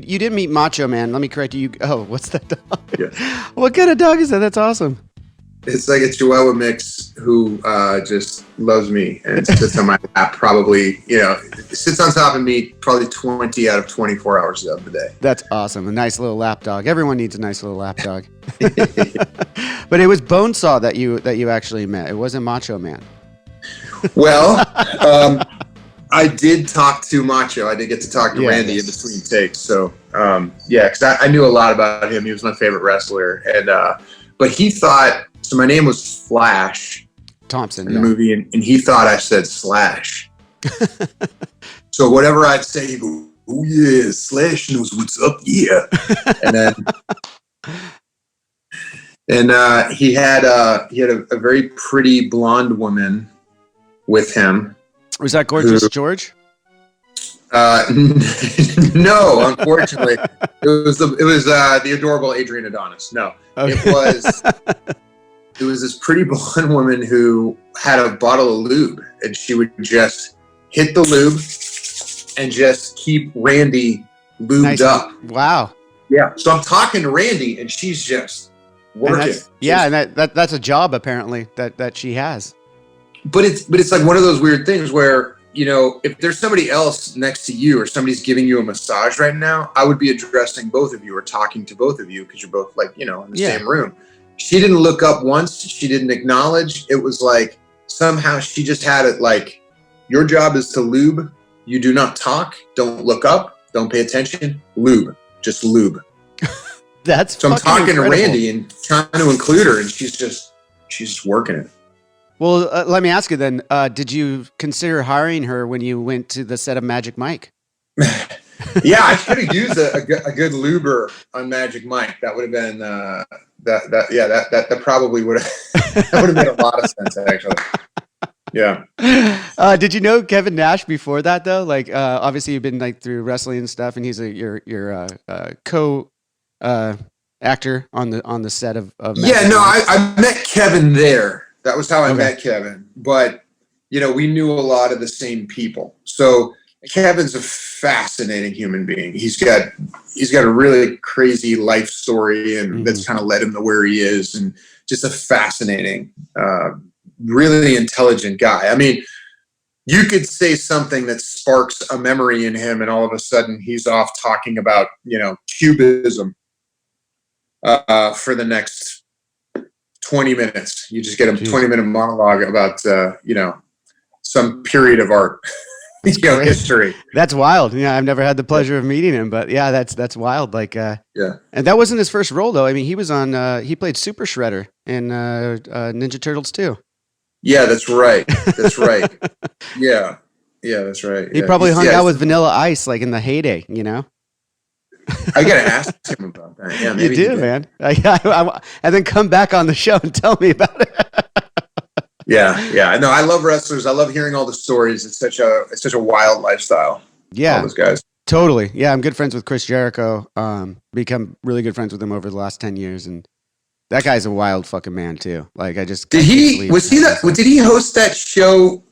didn't meet Macho Man. Let me correct you. Oh, what's that dog? Yeah. What kind of dog is that? That's awesome. It's like a Chihuahua mix who just loves me and sits on my lap. Probably, sits on top of me probably 20 out of 24 hours of the day. That's awesome. A nice little lap dog. Everyone needs a nice little lap dog. But it was Bonesaw that you actually met. It wasn't Macho Man. Well, I did talk to Macho. I did get to talk to Randy in between takes. So, because I knew a lot about him. He was my favorite wrestler, and but he thought. So my name was Flash Thompson in the movie, and he thought I said Slash. So whatever I'd say, he'd go, "Oh yeah, Slash knows what's up, yeah." And then, he had a very pretty blonde woman with him. Was that Gorgeous George? No, unfortunately, it was the adorable Adrian Adonis. No, okay. It was this pretty blonde woman who had a bottle of lube, and she would just hit the lube and just keep Randy lubed up. Wow. Yeah. So I'm talking to Randy, and she's just working. And that's a job apparently that she has. But it's like one of those weird things where, you know, if there's somebody else next to you or somebody's giving you a massage right now, I would be addressing both of you or talking to both of you because you're both like, you know, in the same room. She didn't look up once. She didn't acknowledge. It was like somehow she just had it like, your job is to lube. You do not talk. Don't look up. Don't pay attention. Lube. Just lube. So I'm talking to Randy and trying to include her, and she's just working it. Well, let me ask you then, did you consider hiring her when you went to the set of Magic Mike? Yeah, I could have used a good luber on Magic Mike. That would have been that probably would have made a lot of sense actually. Yeah. Did you know Kevin Nash before that though? Like, obviously you've been like through wrestling and stuff, and he's your co actor on the set of Magic Yeah, no, Mike. I met Kevin there. That was how I met Kevin. But, you know, we knew a lot of the same people. So Kevin's a fascinating human being. He's got a really crazy life story, and that's kind of led him to where he is, and just a fascinating, really intelligent guy. I mean, you could say something that sparks a memory in him, and all of a sudden he's off talking about, you know, cubism for the next 20 minutes. You just get a 20-minute monologue about, you know, some period of art, history. That's wild. Yeah, I've never had the pleasure of meeting him, but yeah, that's wild. Like, And that wasn't his first role though. I mean, he was on. He played Super Shredder in Ninja Turtles 2. Yeah, that's right. That's right. Yeah, that's right. He probably hung out with Vanilla Ice like in the heyday, you know. I gotta ask him about that. Yeah, maybe you do, man. And then come back on the show and tell me about it. Yeah. No, I love wrestlers. I love hearing all the stories. It's such a wild lifestyle. Yeah, all those guys. Totally. Yeah, I'm good friends with Chris Jericho. Become really good friends with him over the last 10 years, and that guy's a wild fucking man too. Like, I just did he host that show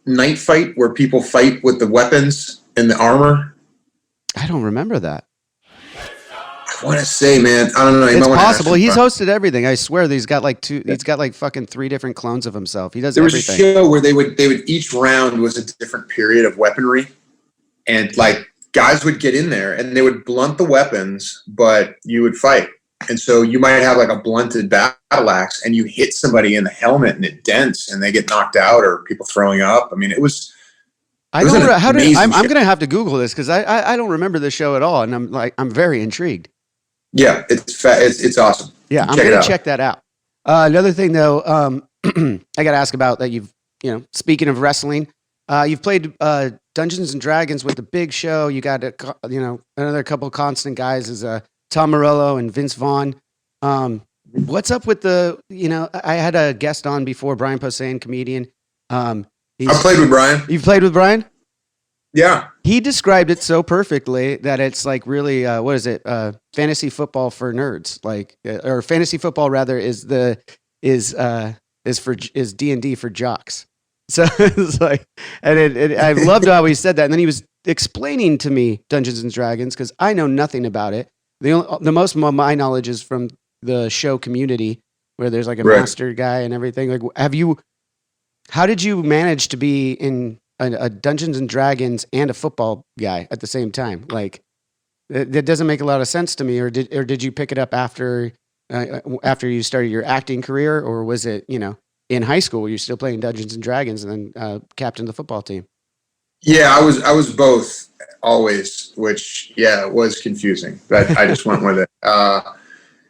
Night Fight where people fight with the weapons and the armor? I don't remember that. I want to say, man, I don't know. It's possible. He's hosted everything. I swear that he's got like he's got like fucking 3 different clones of himself. He does everything. There was a show where they would each round was a different period of weaponry, and like guys would get in there and they would blunt the weapons, but you would fight. And so you might have like a blunted battle axe, and you hit somebody in the helmet and it dents and they get knocked out, or people throwing up. I mean, it was. I'm going to have to Google this because I don't remember this show at all, and I'm very intrigued. Yeah, it's awesome. Yeah, I'm going to check that out. Another thing though, I got to ask about that. Speaking of wrestling, you've played Dungeons and Dragons with the Big Show. You got another couple of constant guys is Tom Morello and Vince Vaughn. What's up with I had a guest on before, Brian Posehn, comedian. I played with Brian. You've played with Brian? Yeah. He described it so perfectly that it's like really, what is it? Fantasy football for nerds, like, or fantasy football rather is D&D for jocks. So it's like, and I loved how he said that. And then he was explaining to me Dungeons and Dragons because I know nothing about it. The most of my knowledge is from the show Community, where there's like a master guy and everything. Like, how did you manage to be in a Dungeons and Dragons and a football guy at the same time? Like, that doesn't make a lot of sense to me. Or did you pick it up after you started your acting career, or was it in high school where you're still playing Dungeons and Dragons and then captain the football team? Yeah, I was both always, which was confusing, but I just went with it.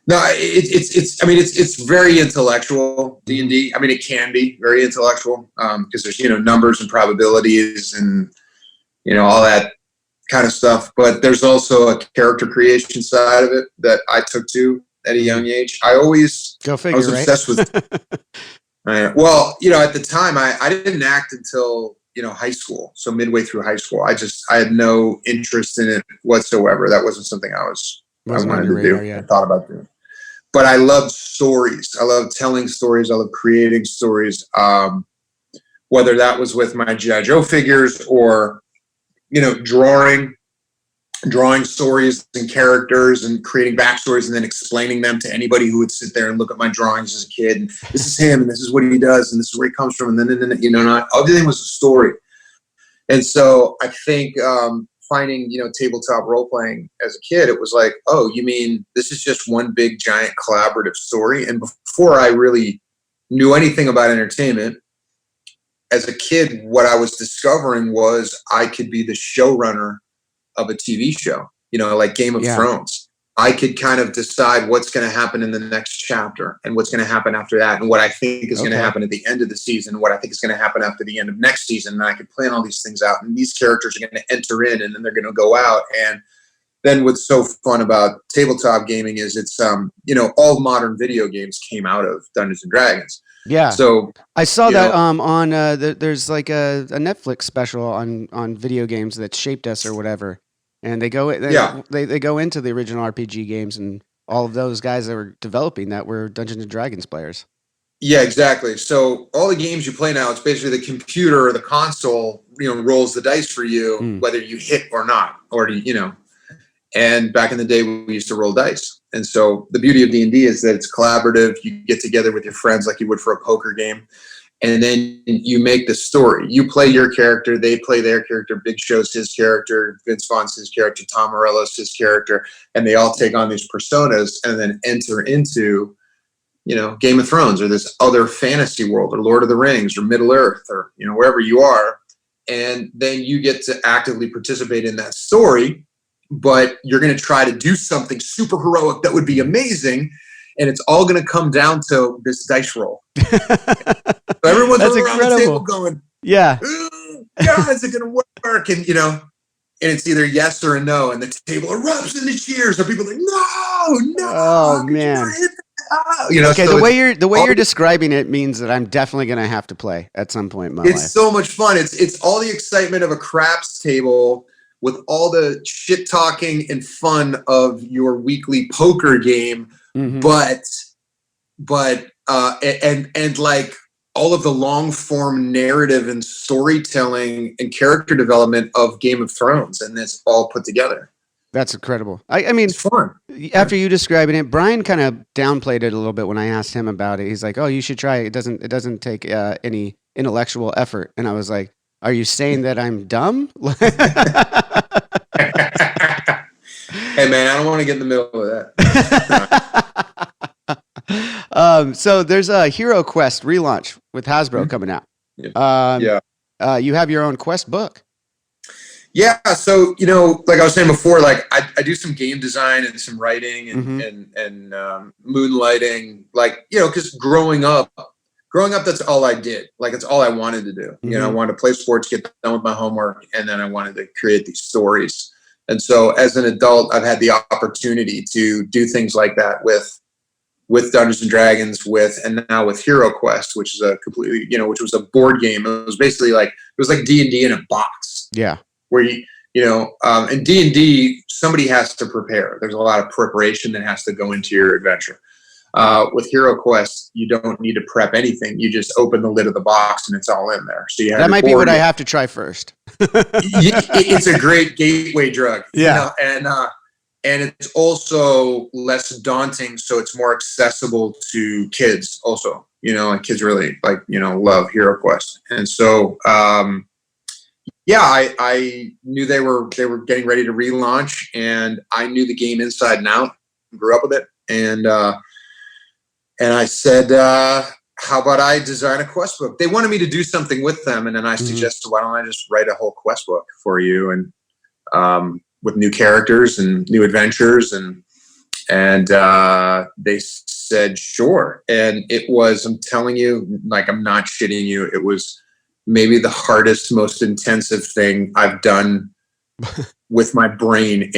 No, it's very intellectual, D&D. I mean, it can be very intellectual because there's numbers and probabilities and all that kind of stuff. But there's also a character creation side of it that I took to at a young age. I was obsessed with. Well, at the time I didn't act until high school. So midway through high school, I had no interest in it whatsoever. That wasn't something I wanted to do. I thought about doing. But I loved stories. I loved telling stories. I loved creating stories. Whether that was with my G.I. Joe figures or, drawing stories and characters and creating backstories and then explaining them to anybody who would sit there and look at my drawings as a kid. And this is him and this is what he does and this is where he comes from. And then everything was a story. And so I think finding, tabletop role playing as a kid, it was like, oh, you mean this is just one big giant collaborative story? And before I really knew anything about entertainment, as a kid, what I was discovering was I could be the showrunner of a TV show, like Game of Thrones. I could kind of decide what's going to happen in the next chapter and what's going to happen after that and what I think is going to happen at the end of the season, what I think is going to happen after the end of next season. And I could plan all these things out and these characters are going to enter in and then they're going to go out. And then what's so fun about tabletop gaming is it's, all modern video games came out of Dungeons and Dragons. Yeah. So I saw that on there's like a Netflix special on video games that shaped us or whatever. And they go into the original RPG games and all of those guys that were developing that were Dungeons and Dragons players. Yeah, exactly. So all the games you play now, it's basically the computer or the console, rolls the dice for you, whether you hit or not, or and back in the day we used to roll dice. And so the beauty of D&D is that it's collaborative. You get together with your friends like you would for a poker game. And then you make the story. You play your character. They play their character. Big Show's his character. Vince Vaughn's his character. Tom Morello's his character. And they all take on these personas and then enter into, Game of Thrones or this other fantasy world or Lord of the Rings or Middle Earth or, wherever you are. And then you get to actively participate in that story. But you're going to try to do something super heroic that would be amazing. And it's all going to come down to this dice roll. So everyone's around the table going, yeah, God, is it going to work? And, and it's either yes or a no. And the table erupts into cheers. Or people are like, no. Oh, man. Okay, so the way you're describing it means that I'm definitely going to have to play at some point in my life. It's so much fun. It's all the excitement of a craps table with all the shit talking and fun of your weekly poker game. Mm-hmm. But like all of the long form narrative and storytelling and character development of Game of Thrones, and it's all put together. That's incredible. I mean, it's fun. After you describing it, Brian kind of downplayed it a little bit when I asked him about it. He's like, "Oh, you should try it. It doesn't take any intellectual effort." And I was like, "Are you saying that I'm dumb?" Hey man, I don't want to get in the middle of that. So there's a Hero Quest relaunch with Hasbro coming out. You have your own Quest book. Yeah, so like I was saying before, like I do some game design and some writing and moonlighting, like because growing up, that's all I did. Like it's all I wanted to do. I wanted to play sports, get done with my homework, and then I wanted to create these stories. And so as an adult, I've had the opportunity to do things like that with Dungeons and Dragons, and now with Hero Quest, which is a completely, which was a board game. It was basically like D&D in a box. Yeah. Where in D&D, somebody has to prepare. There's a lot of preparation that has to go into your adventure. With Hero Quest, you don't need to prep anything. You just open the lid of the box and it's all in there. So that might be what I have to try first. It's a great gateway drug. Yeah. And it's also less daunting, so it's more accessible to kids also. And kids really love Hero Quest. And so I knew they were getting ready to relaunch, and I knew the game inside and out, grew up with it. And I said, how about I design a quest book? They wanted me to do something with them. And then I suggested, why don't I just write a whole quest book for you? And with new characters and new adventures. And they said, sure. And it was, I'm telling you, like, I'm not shitting you. It was maybe the hardest, most intensive thing I've done with my brain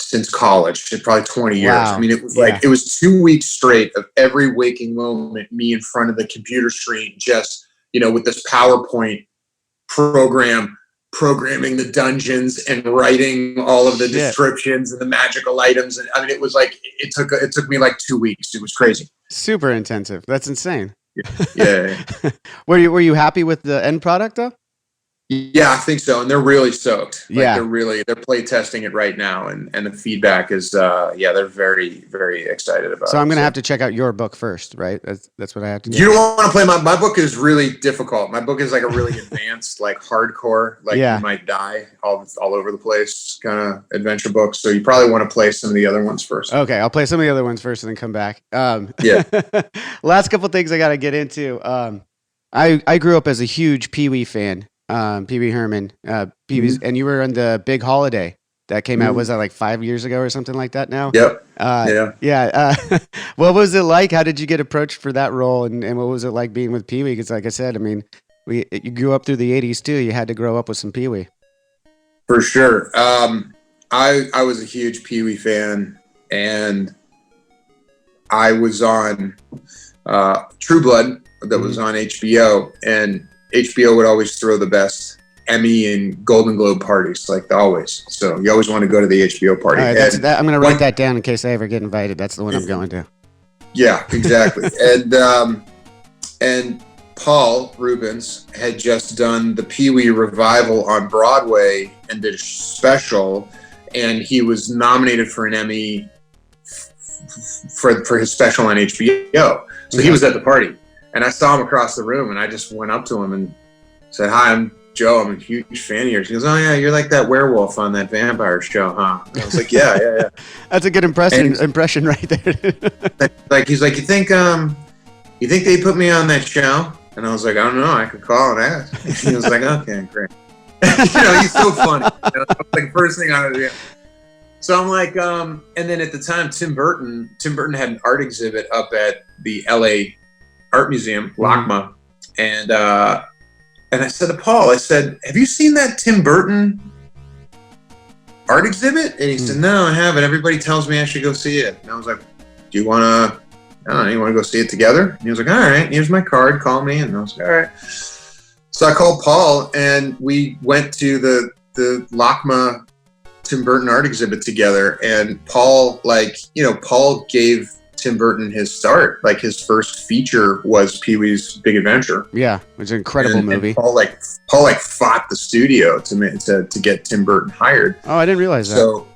since college, probably 20 years. Wow. I mean, it was it was 2 weeks straight of every waking moment, me in front of the computer screen, just with this PowerPoint program, programming the dungeons and writing all of the descriptions and the magical items. And I mean, it was like, it took me like 2 weeks. It was crazy. Super intensive. That's insane. Yeah. Were you happy with the end product though? Yeah, I think so. And they're really stoked. Yeah. They're play testing it right now. And the feedback is, they're very, very excited about it. So I'm going to have to check out your book first, right? That's what I have to do. You don't want to play my book is really difficult. My book is like a really advanced, like hardcore, like you might die all over the place kind of adventure book. So you probably want to play some of the other ones first. Okay. I'll play some of the other ones first and then come back. Yeah. Last couple things I got to get into. I grew up as a huge Pee-Wee fan. Pee-Wee Herman, Pee-Wee's, and you were on the Big Holiday that came out. Was that like 5 years ago or something like that now? Yep. What was it like? How did you get approached for that role? And what was it like being with Pee-Wee? Because like I said, I mean, you grew up through the 80s too. You had to grow up with some Pee-Wee. For sure. I was a huge Pee-Wee fan, and I was on True Blood that was on HBO, and HBO would always throw the best Emmy and Golden Globe parties, like always. So you always want to go to the HBO party. All right, I'm going to write that down in case I ever get invited. That's the one I'm going to. Yeah, exactly. and Paul Rubens had just done the Pee-Wee revival on Broadway and did a special, and he was nominated for an Emmy for his special on HBO. So he was at the party. And I saw him across the room, and I just went up to him and said, "Hi, I'm Joe. I'm a huge fan of yours." He goes, "Oh yeah, you're like that werewolf on that vampire show, huh?" And I was like, "Yeah." That's a good impression right there. Like he's like, "You think they put me on that show?" And I was like, "I don't know. I could call and ask." And he was like, "Okay, great." He's so funny. Like first thing I do. So I'm like, and then at the time, Tim Burton had an art exhibit up at the LA Art Museum, LACMA, and I said to Paul, I said, "Have you seen that Tim Burton art exhibit?" And he said, "No, I haven't. Everybody tells me I should go see it." And I was like, "Do you want to? I don't know. You want to go see it together?" And he was like, "All right. Here's my card. Call me." And I was like, "All right." So I called Paul, and we went to the LACMA Tim Burton art exhibit together. And Paul, Paul gave Tim Burton his start. Like his first feature was Pee-wee's Big Adventure. Yeah, it was an incredible movie. And Paul fought the studio to get Tim Burton hired. Oh, I didn't realize that. So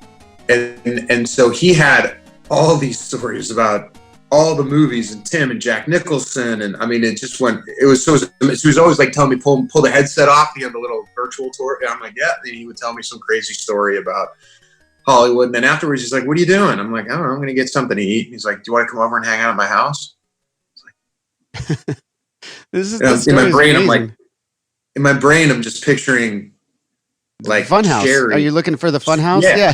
and so he had all these stories about all the movies and Tim and Jack Nicholson, and I mean it just went. It was so. He was always like telling me pull the headset off. He had the little virtual tour, and I'm like, yeah. And he would tell me some crazy story about Hollywood. And then afterwards, he's like, "What are you doing?" I'm like, "I don't know. I'm going to get something to eat." And he's like, "Do you want to come over and hang out at my house?" Like, in my brain, in my brain, I'm just picturing like Funhouse. Sherry. Are you looking for the Funhouse? Yeah.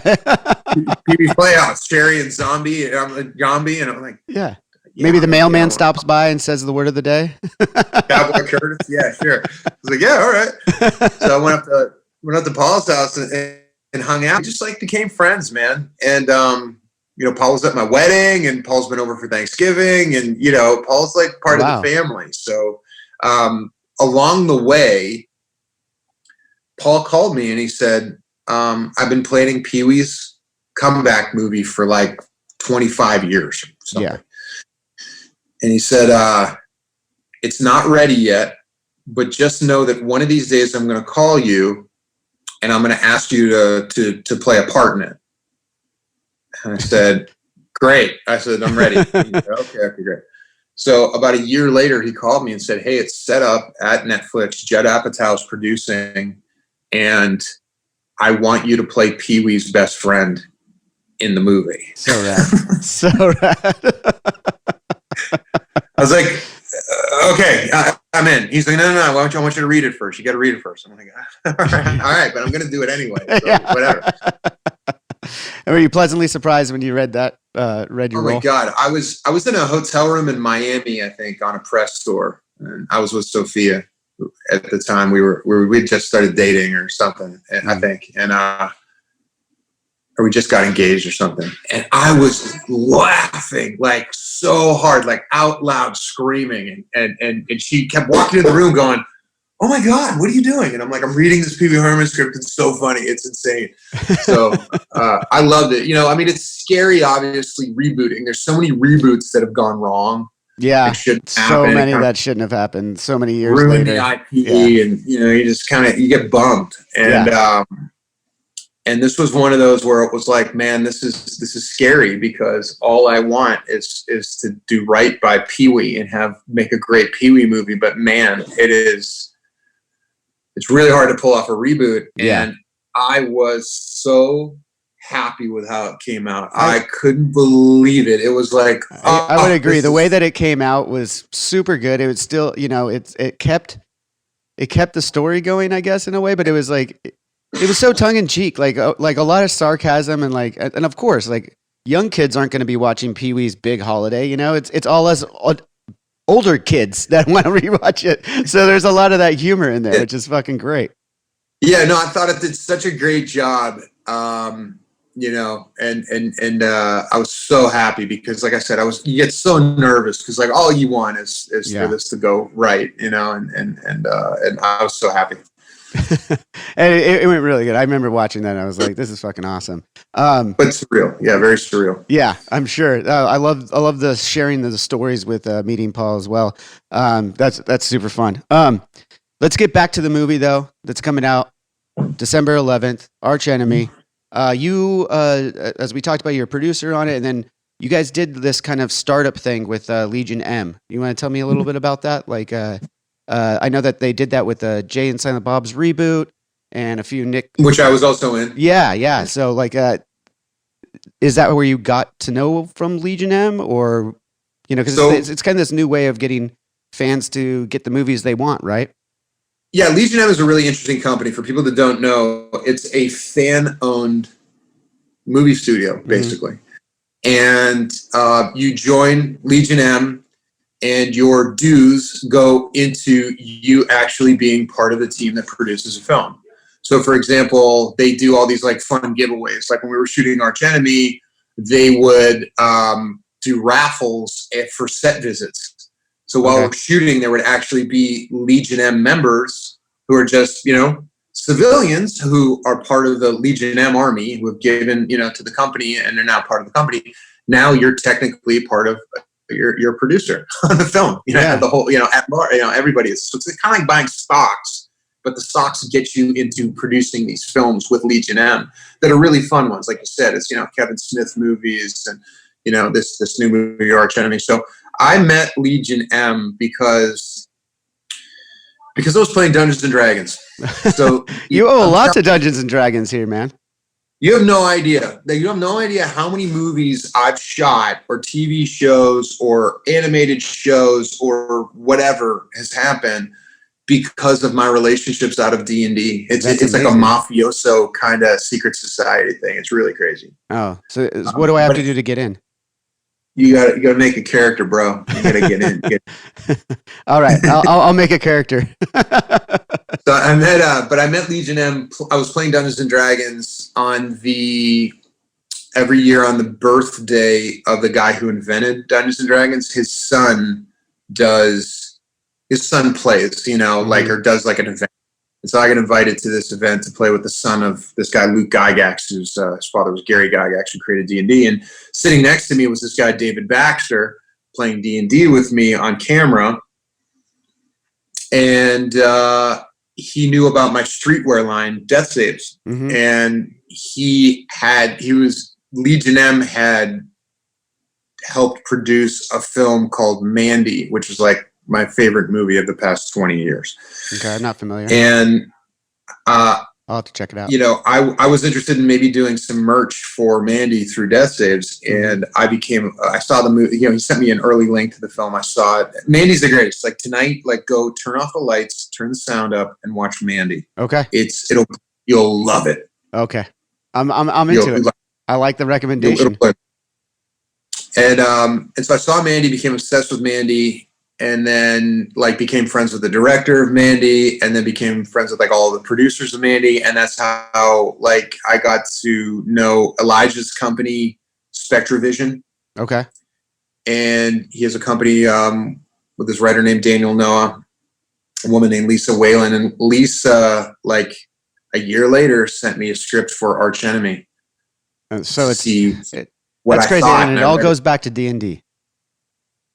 Pee-Wee's Playhouse, Sherry and Zombie, and I'm like, Zombie, and I'm like, yeah. Maybe the mailman stops by and says the word of the day. Cowboy Curtis, yeah, sure. I was like, yeah, all right. So I went up to Paul's house and hung out. We just like became friends, man. And Paul was at my wedding, and Paul's been over for Thanksgiving, and Paul's like part of the family. So along the way, Paul called me and he said, "I've been planning Pee-wee's comeback movie for like 25 years." Yeah. And he said, "It's not ready yet, but just know that one of these days I'm going to call you and I'm going to ask you to play a part in it." And I said, "Great." I said, "I'm ready." Said, okay, great. So about a year later, he called me and said, "Hey, it's set up at Netflix. Judd Apatow's producing, and I want you to play Pee-wee's best friend in the movie." So rad. So rad. I was like, "Okay, I'm in." He's like, No. I want you to read it first. You got to read it first." I'm like, all right, but I'm going to do it anyway. So whatever. And were you pleasantly surprised when you read that? Read your role? Oh my God, I was in a hotel room in Miami, I think, on a press tour, and I was with Sofia at the time. We just started dating or something, I think, and or we just got engaged or something. And I was laughing like so hard, like out loud screaming. And she kept walking in the room going, "Oh my God, what are you doing?" And I'm like, "I'm reading this Pee-Wee Herman script. It's so funny. It's insane." So I loved it. I mean, it's scary, obviously, rebooting. There's so many reboots that have gone wrong. Yeah, so many that shouldn't have happened. So many years ruined later. the IP, and you just you get bummed. And and this was one of those where it was like, man, this is scary, because all I want is to do right by Pee-wee and make a great Pee-wee movie. But man, it's really hard to pull off a reboot. Yeah. And I was so happy with how it came out. I couldn't believe it. It was like, I would agree. The way that it came out was super good. It was still, it kept the story going, I guess, in a way, but it was like, it was so tongue in cheek, like a lot of sarcasm, and and of course, like, young kids aren't going to be watching Pee-wee's Big Holiday. It's all us older kids that want to rewatch it. So there's a lot of that humor in there, which is fucking great. Yeah, no, I thought it did such a great job. And I was so happy, because, like I said, you get so nervous, because like all you want is for this to go right, and I was so happy. And it went really good. I remember watching that and I was like, this is fucking awesome. But surreal. Yeah, very surreal. Yeah, I'm sure. I love the sharing the stories with meeting Paul as well. That's super fun. Let's get back to the movie though. That's coming out December 11th, Archenemy. You, as we talked about, you're a producer on it, and then you guys did this kind of startup thing with Legion M. You want to tell me a little bit about that? Like, I know that they did that with Jay and Silent Bob's reboot and a few Nick, which I was also in. Yeah. So, like, is that where you got to know from Legion M, or because it's kind of this new way of getting fans to get the movies they want, right? Yeah, Legion M is a really interesting company. For people that don't know, it's a fan-owned movie studio, basically. And you join Legion M, and your dues go into you actually being part of the team that produces a film. So, for example, they do all these like fun giveaways. Like when we were shooting Archenemy, they would do raffles for set visits. So while we're shooting, there would actually be Legion M members who are just, civilians who are part of the Legion M army, who have given, to the company, and they're now part of the company. Now you're technically part of, you're a producer on the film, the whole, everybody is. So it's kind of like buying stocks, but the stocks get you into producing these films with Legion M that are really fun ones. Like you said, it's, Kevin Smith movies and, this new movie, Archenemy. So I met Legion M because I was playing Dungeons and Dragons. So you owe a lot to Dungeons and Dragons here, man. You have no idea. You have no idea how many movies I've shot, or TV shows, or animated shows, or whatever has happened because of my relationships out of D&D. It's like a mafioso kind of secret society thing. It's really crazy. Oh, so what do I have to do to get in? You gotta make a character, bro. You gotta get in. All right, I'll make a character. So I met Legion M. I was playing Dungeons and Dragons every year on the birthday of the guy who invented Dungeons and Dragons. His son plays, or does like an event. And so I got invited to this event to play with the son of this guy, Luke Gygax, whose his father was Gary Gygax, who created D&D. And sitting next to me was this guy, David Baxter, playing D&D with me on camera. And he knew about my streetwear line, Death Saves. And Legion M had helped produce a film called Mandy, which is like my favorite movie of the past 20 years. Okay, I'm not familiar. And I'll have to check it out. I was interested in maybe doing some merch for Mandy through Death Saves, and I saw the movie. He sent me an early link to the film. I saw it. Mandy's the greatest. Like tonight, go turn off the lights, turn the sound up, and watch Mandy. Okay, you'll love it. Okay, I'm into it. I like the recommendation. And so I saw Mandy, became obsessed with Mandy. And then became friends with the director of Mandy, and then became friends with all the producers of Mandy. And that's how I got to know Elijah's company, Spectravision. Okay. and he has a company with this writer named Daniel Noah, a woman named Lisa Whalen, and Lisa, like a year later, sent me a script for Archenemy. So that's crazy, thought, and it all goes back to D&D.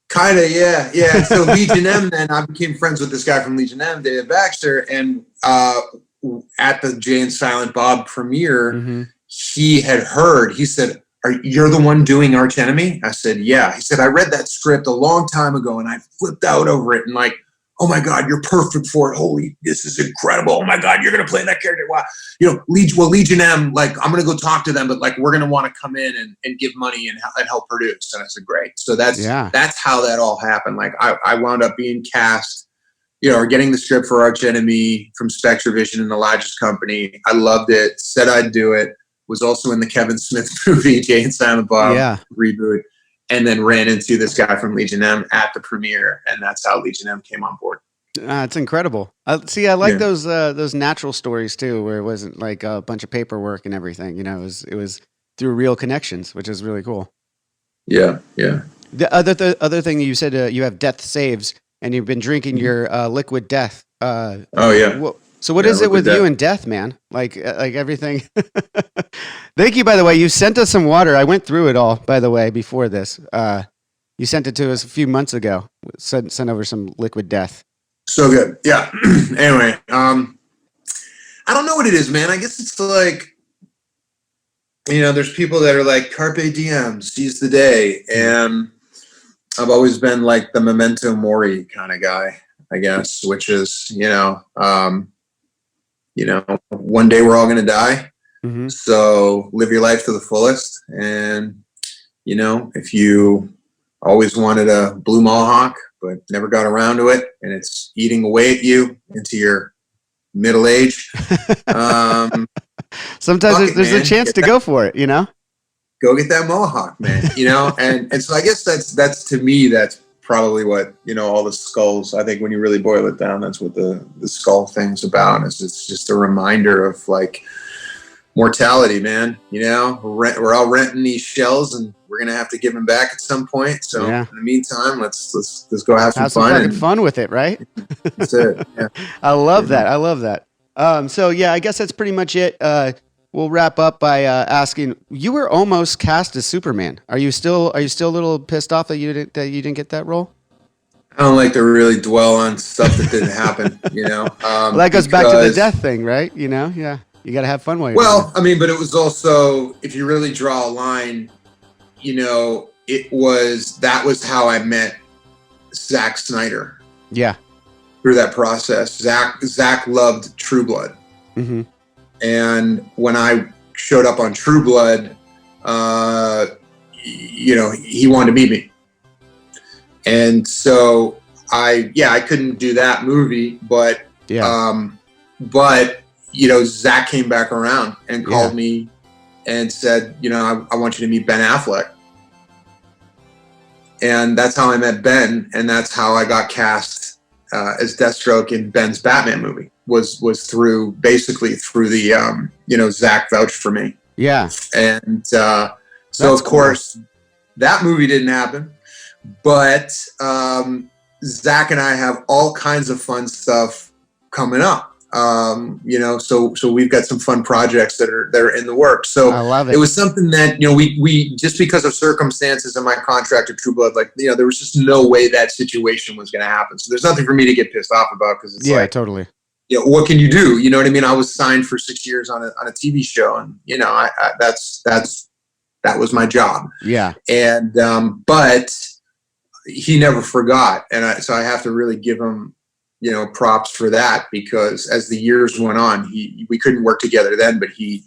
Kind of, yeah. And so Legion M, then I became friends with this guy from Legion M, David Baxter, and at the Jay and Silent Bob premiere, he had heard. He said, "You're the one doing Archenemy?" I said, "Yeah." He said, "I read that script a long time ago, and I flipped out over it, and like, oh my God, you're perfect for it. Holy, this is incredible. Oh my God, you're gonna play that character. Wow, Legion M, like, I'm gonna go talk to them, but like, we're gonna want to come in and give money and help produce." And I said, "Great." So that's how that all happened. Like, I wound up being cast, or getting the script for Archenemy from Spectrovision and Elijah's company. I loved it. Said I'd do it. Was also in the Kevin Smith movie, Jay and Silent Bob reboot. And then ran into this guy from Legion M at the premiere, and that's how Legion M came on board. It's incredible. I like those natural stories too, where it wasn't like a bunch of paperwork and everything. It was through real connections, which is really cool. Yeah. The other thing you said, you have death saves, and you've been drinking your liquid death. So what is it with you and death, man? Like everything. Thank you, by the way. You sent us some water. I went through it all, by the way, before this. You sent it to us a few months ago. Sent over some liquid death. So good. Yeah. Anyway, I don't know what it is, man. I guess it's like, there's people that are like, carpe diem, seize the day. And I've always been like the memento mori kind of guy, I guess, which is, one day we're all going to die. So live your life to the fullest. And, if you always wanted a blue mohawk, but never got around to it, and it's eating away at you into your middle age. Sometimes there's a chance to go for it, Go get that mohawk, man, and so I guess that's to me, that's probably what, all the skulls, I think when you really boil it down, that's what the skull thing's about. It's just a reminder of like mortality, man. We're all renting these shells, and we're gonna have to give them back at some point. So in the meantime, let's go have some fun with it, right? That's it. Yeah. I love that. So yeah, I guess that's pretty much it. We'll wrap up by asking, you were almost cast as Superman. Are you still a little pissed off that you didn't get that role? I don't like to really dwell on stuff that didn't happen. Well, that goes back to the death thing, right? Yeah. You got to have fun while you're well, I mean, but it was also, if you really draw a line, that was how I met Zack Snyder. Yeah. Through that process. Zack loved True Blood. Mm-hmm. And when I showed up on True Blood, he wanted to meet me. And so I couldn't do that movie, but Zack came back around and called me and said, I want you to meet Ben Affleck. And that's how I met Ben, and that's how I got cast as Deathstroke in Ben's Batman movie. Was basically through the Zack vouched for me. Yeah. And so of course that movie didn't happen, but Zack and I have all kinds of fun stuff coming up. So we've got some fun projects that are in the works. So I love it. It was something that, we just because of circumstances in my contract at True Blood, there was just no way that situation was going to happen. So there's nothing for me to get pissed off about, because it's totally. What can you do? You know what I mean? I was signed for 6 years on a TV show, and that was my job. Yeah. And but he never forgot, and so I have to really give him props for that, because as the years went on, we couldn't work together then, but he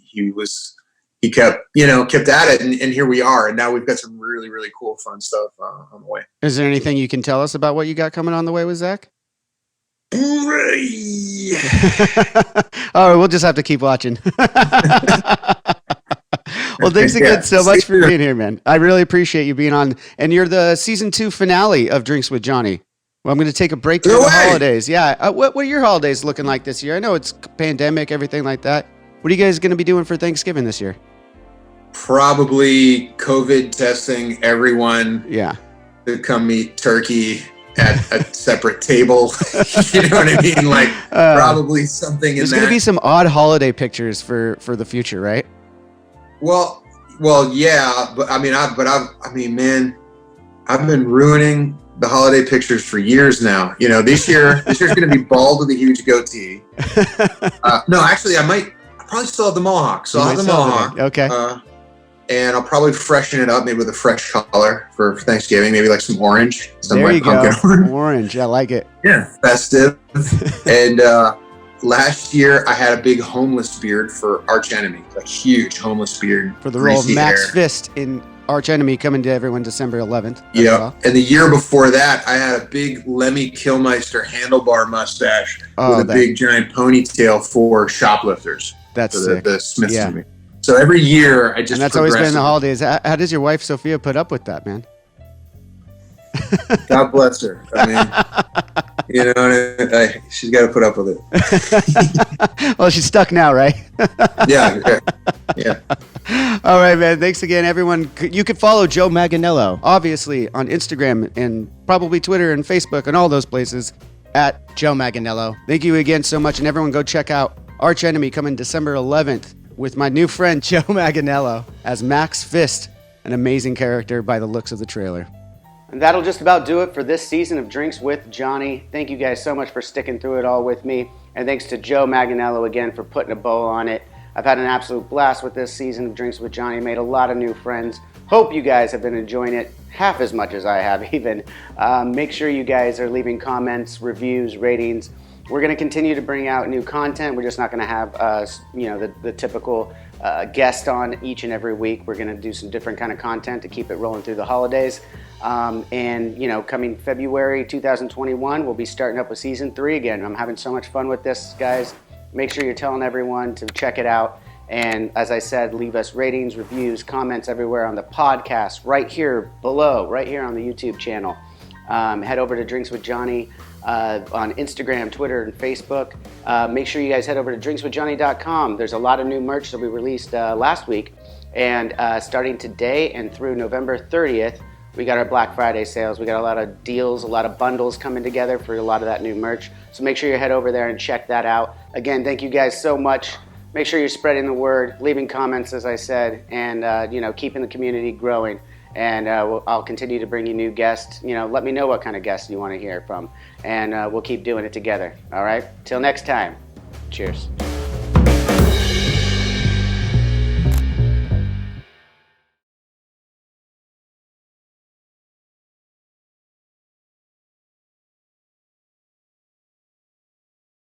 kept at it, and here we are, and now we've got some really, really cool, fun stuff on the way. Is there anything you can tell us about what you got coming on the way with Zack? All right, we'll just have to keep watching. Well, thanks again so much for being here, man. I really appreciate you being on, and you're the season 2 finale of Drinks with Johnny. Well, I'm going to take a break for the holidays. Yeah. What are your holidays looking like this year? I know it's pandemic, everything like that. What are you guys going to be doing for Thanksgiving this year? Probably COVID testing everyone. Yeah. to come meet Turkey at a separate table. You know what I mean? Like probably something in that. There's going to be some odd holiday pictures for the future, right? Well, yeah, but I mean, man, I've been ruining the holiday pictures for years now. You know, this year's going to be bald with a huge goatee. No, actually, I probably still have the mohawk. So I'll have the mohawk. Okay. And I'll probably freshen it up, maybe with a fresh color for Thanksgiving, maybe like some orange. There you go. Orange. I like it. Yeah, festive. And last year, I had a big homeless beard for Archenemy, a huge homeless beard. For the role of Max Fist in Archenemy, coming to everyone December 11th. Yeah. Well. And the year before that, I had a big Lemmy Kilmister handlebar mustache with a big giant ponytail for shoplifters. That's for sick. The Smiths to me. So every year, I just. And that's always been the holidays. How does your wife Sofia put up with that, man? God bless her. I mean, you know, she's got to put up with it. Well, she's stuck now, right? Yeah. All right, man. Thanks again, everyone. You can follow Joe Manganiello, obviously, on Instagram and probably Twitter and Facebook and all those places at Joe Manganiello. Thank you again so much. And everyone go check out Archenemy coming December 11th with my new friend, Joe Manganiello, as Max Fist, an amazing character by the looks of the trailer. And that'll just about do it for this season of Drinks with Johnny. Thank you guys so much for sticking through it all with me. And thanks to Joe Manganiello again for putting a bow on it. I've had an absolute blast with this season of Drinks with Johnny. Made a lot of new friends. Hope you guys have been enjoying it half as much as I have even. Make sure you guys are leaving comments, reviews, ratings. We're going to continue to bring out new content. We're just not going to have the typical guest on each and every week. We're going to do some different kind of content to keep it rolling through the holidays. And coming February 2021, we'll be starting up with season 3 again. I'm having so much fun with this, guys. Make sure you're telling everyone to check it out. And as I said, leave us ratings, reviews, comments everywhere on the podcast, right here below, right here on the YouTube channel. Head over to Drinks with Johnny on Instagram, Twitter, and Facebook. Make sure you guys head over to drinkswithjohnny.com. There's a lot of new merch that we released last week. And starting today and through November 30th, we got our Black Friday sales. We got a lot of deals, a lot of bundles coming together for a lot of that new merch. So make sure you head over there and check that out. Again, thank you guys so much. Make sure you're spreading the word, leaving comments, as I said, and keeping the community growing. And I'll continue to bring you new guests. Let me know what kind of guests you want to hear from, and we'll keep doing it together. All right? Till next time. Cheers.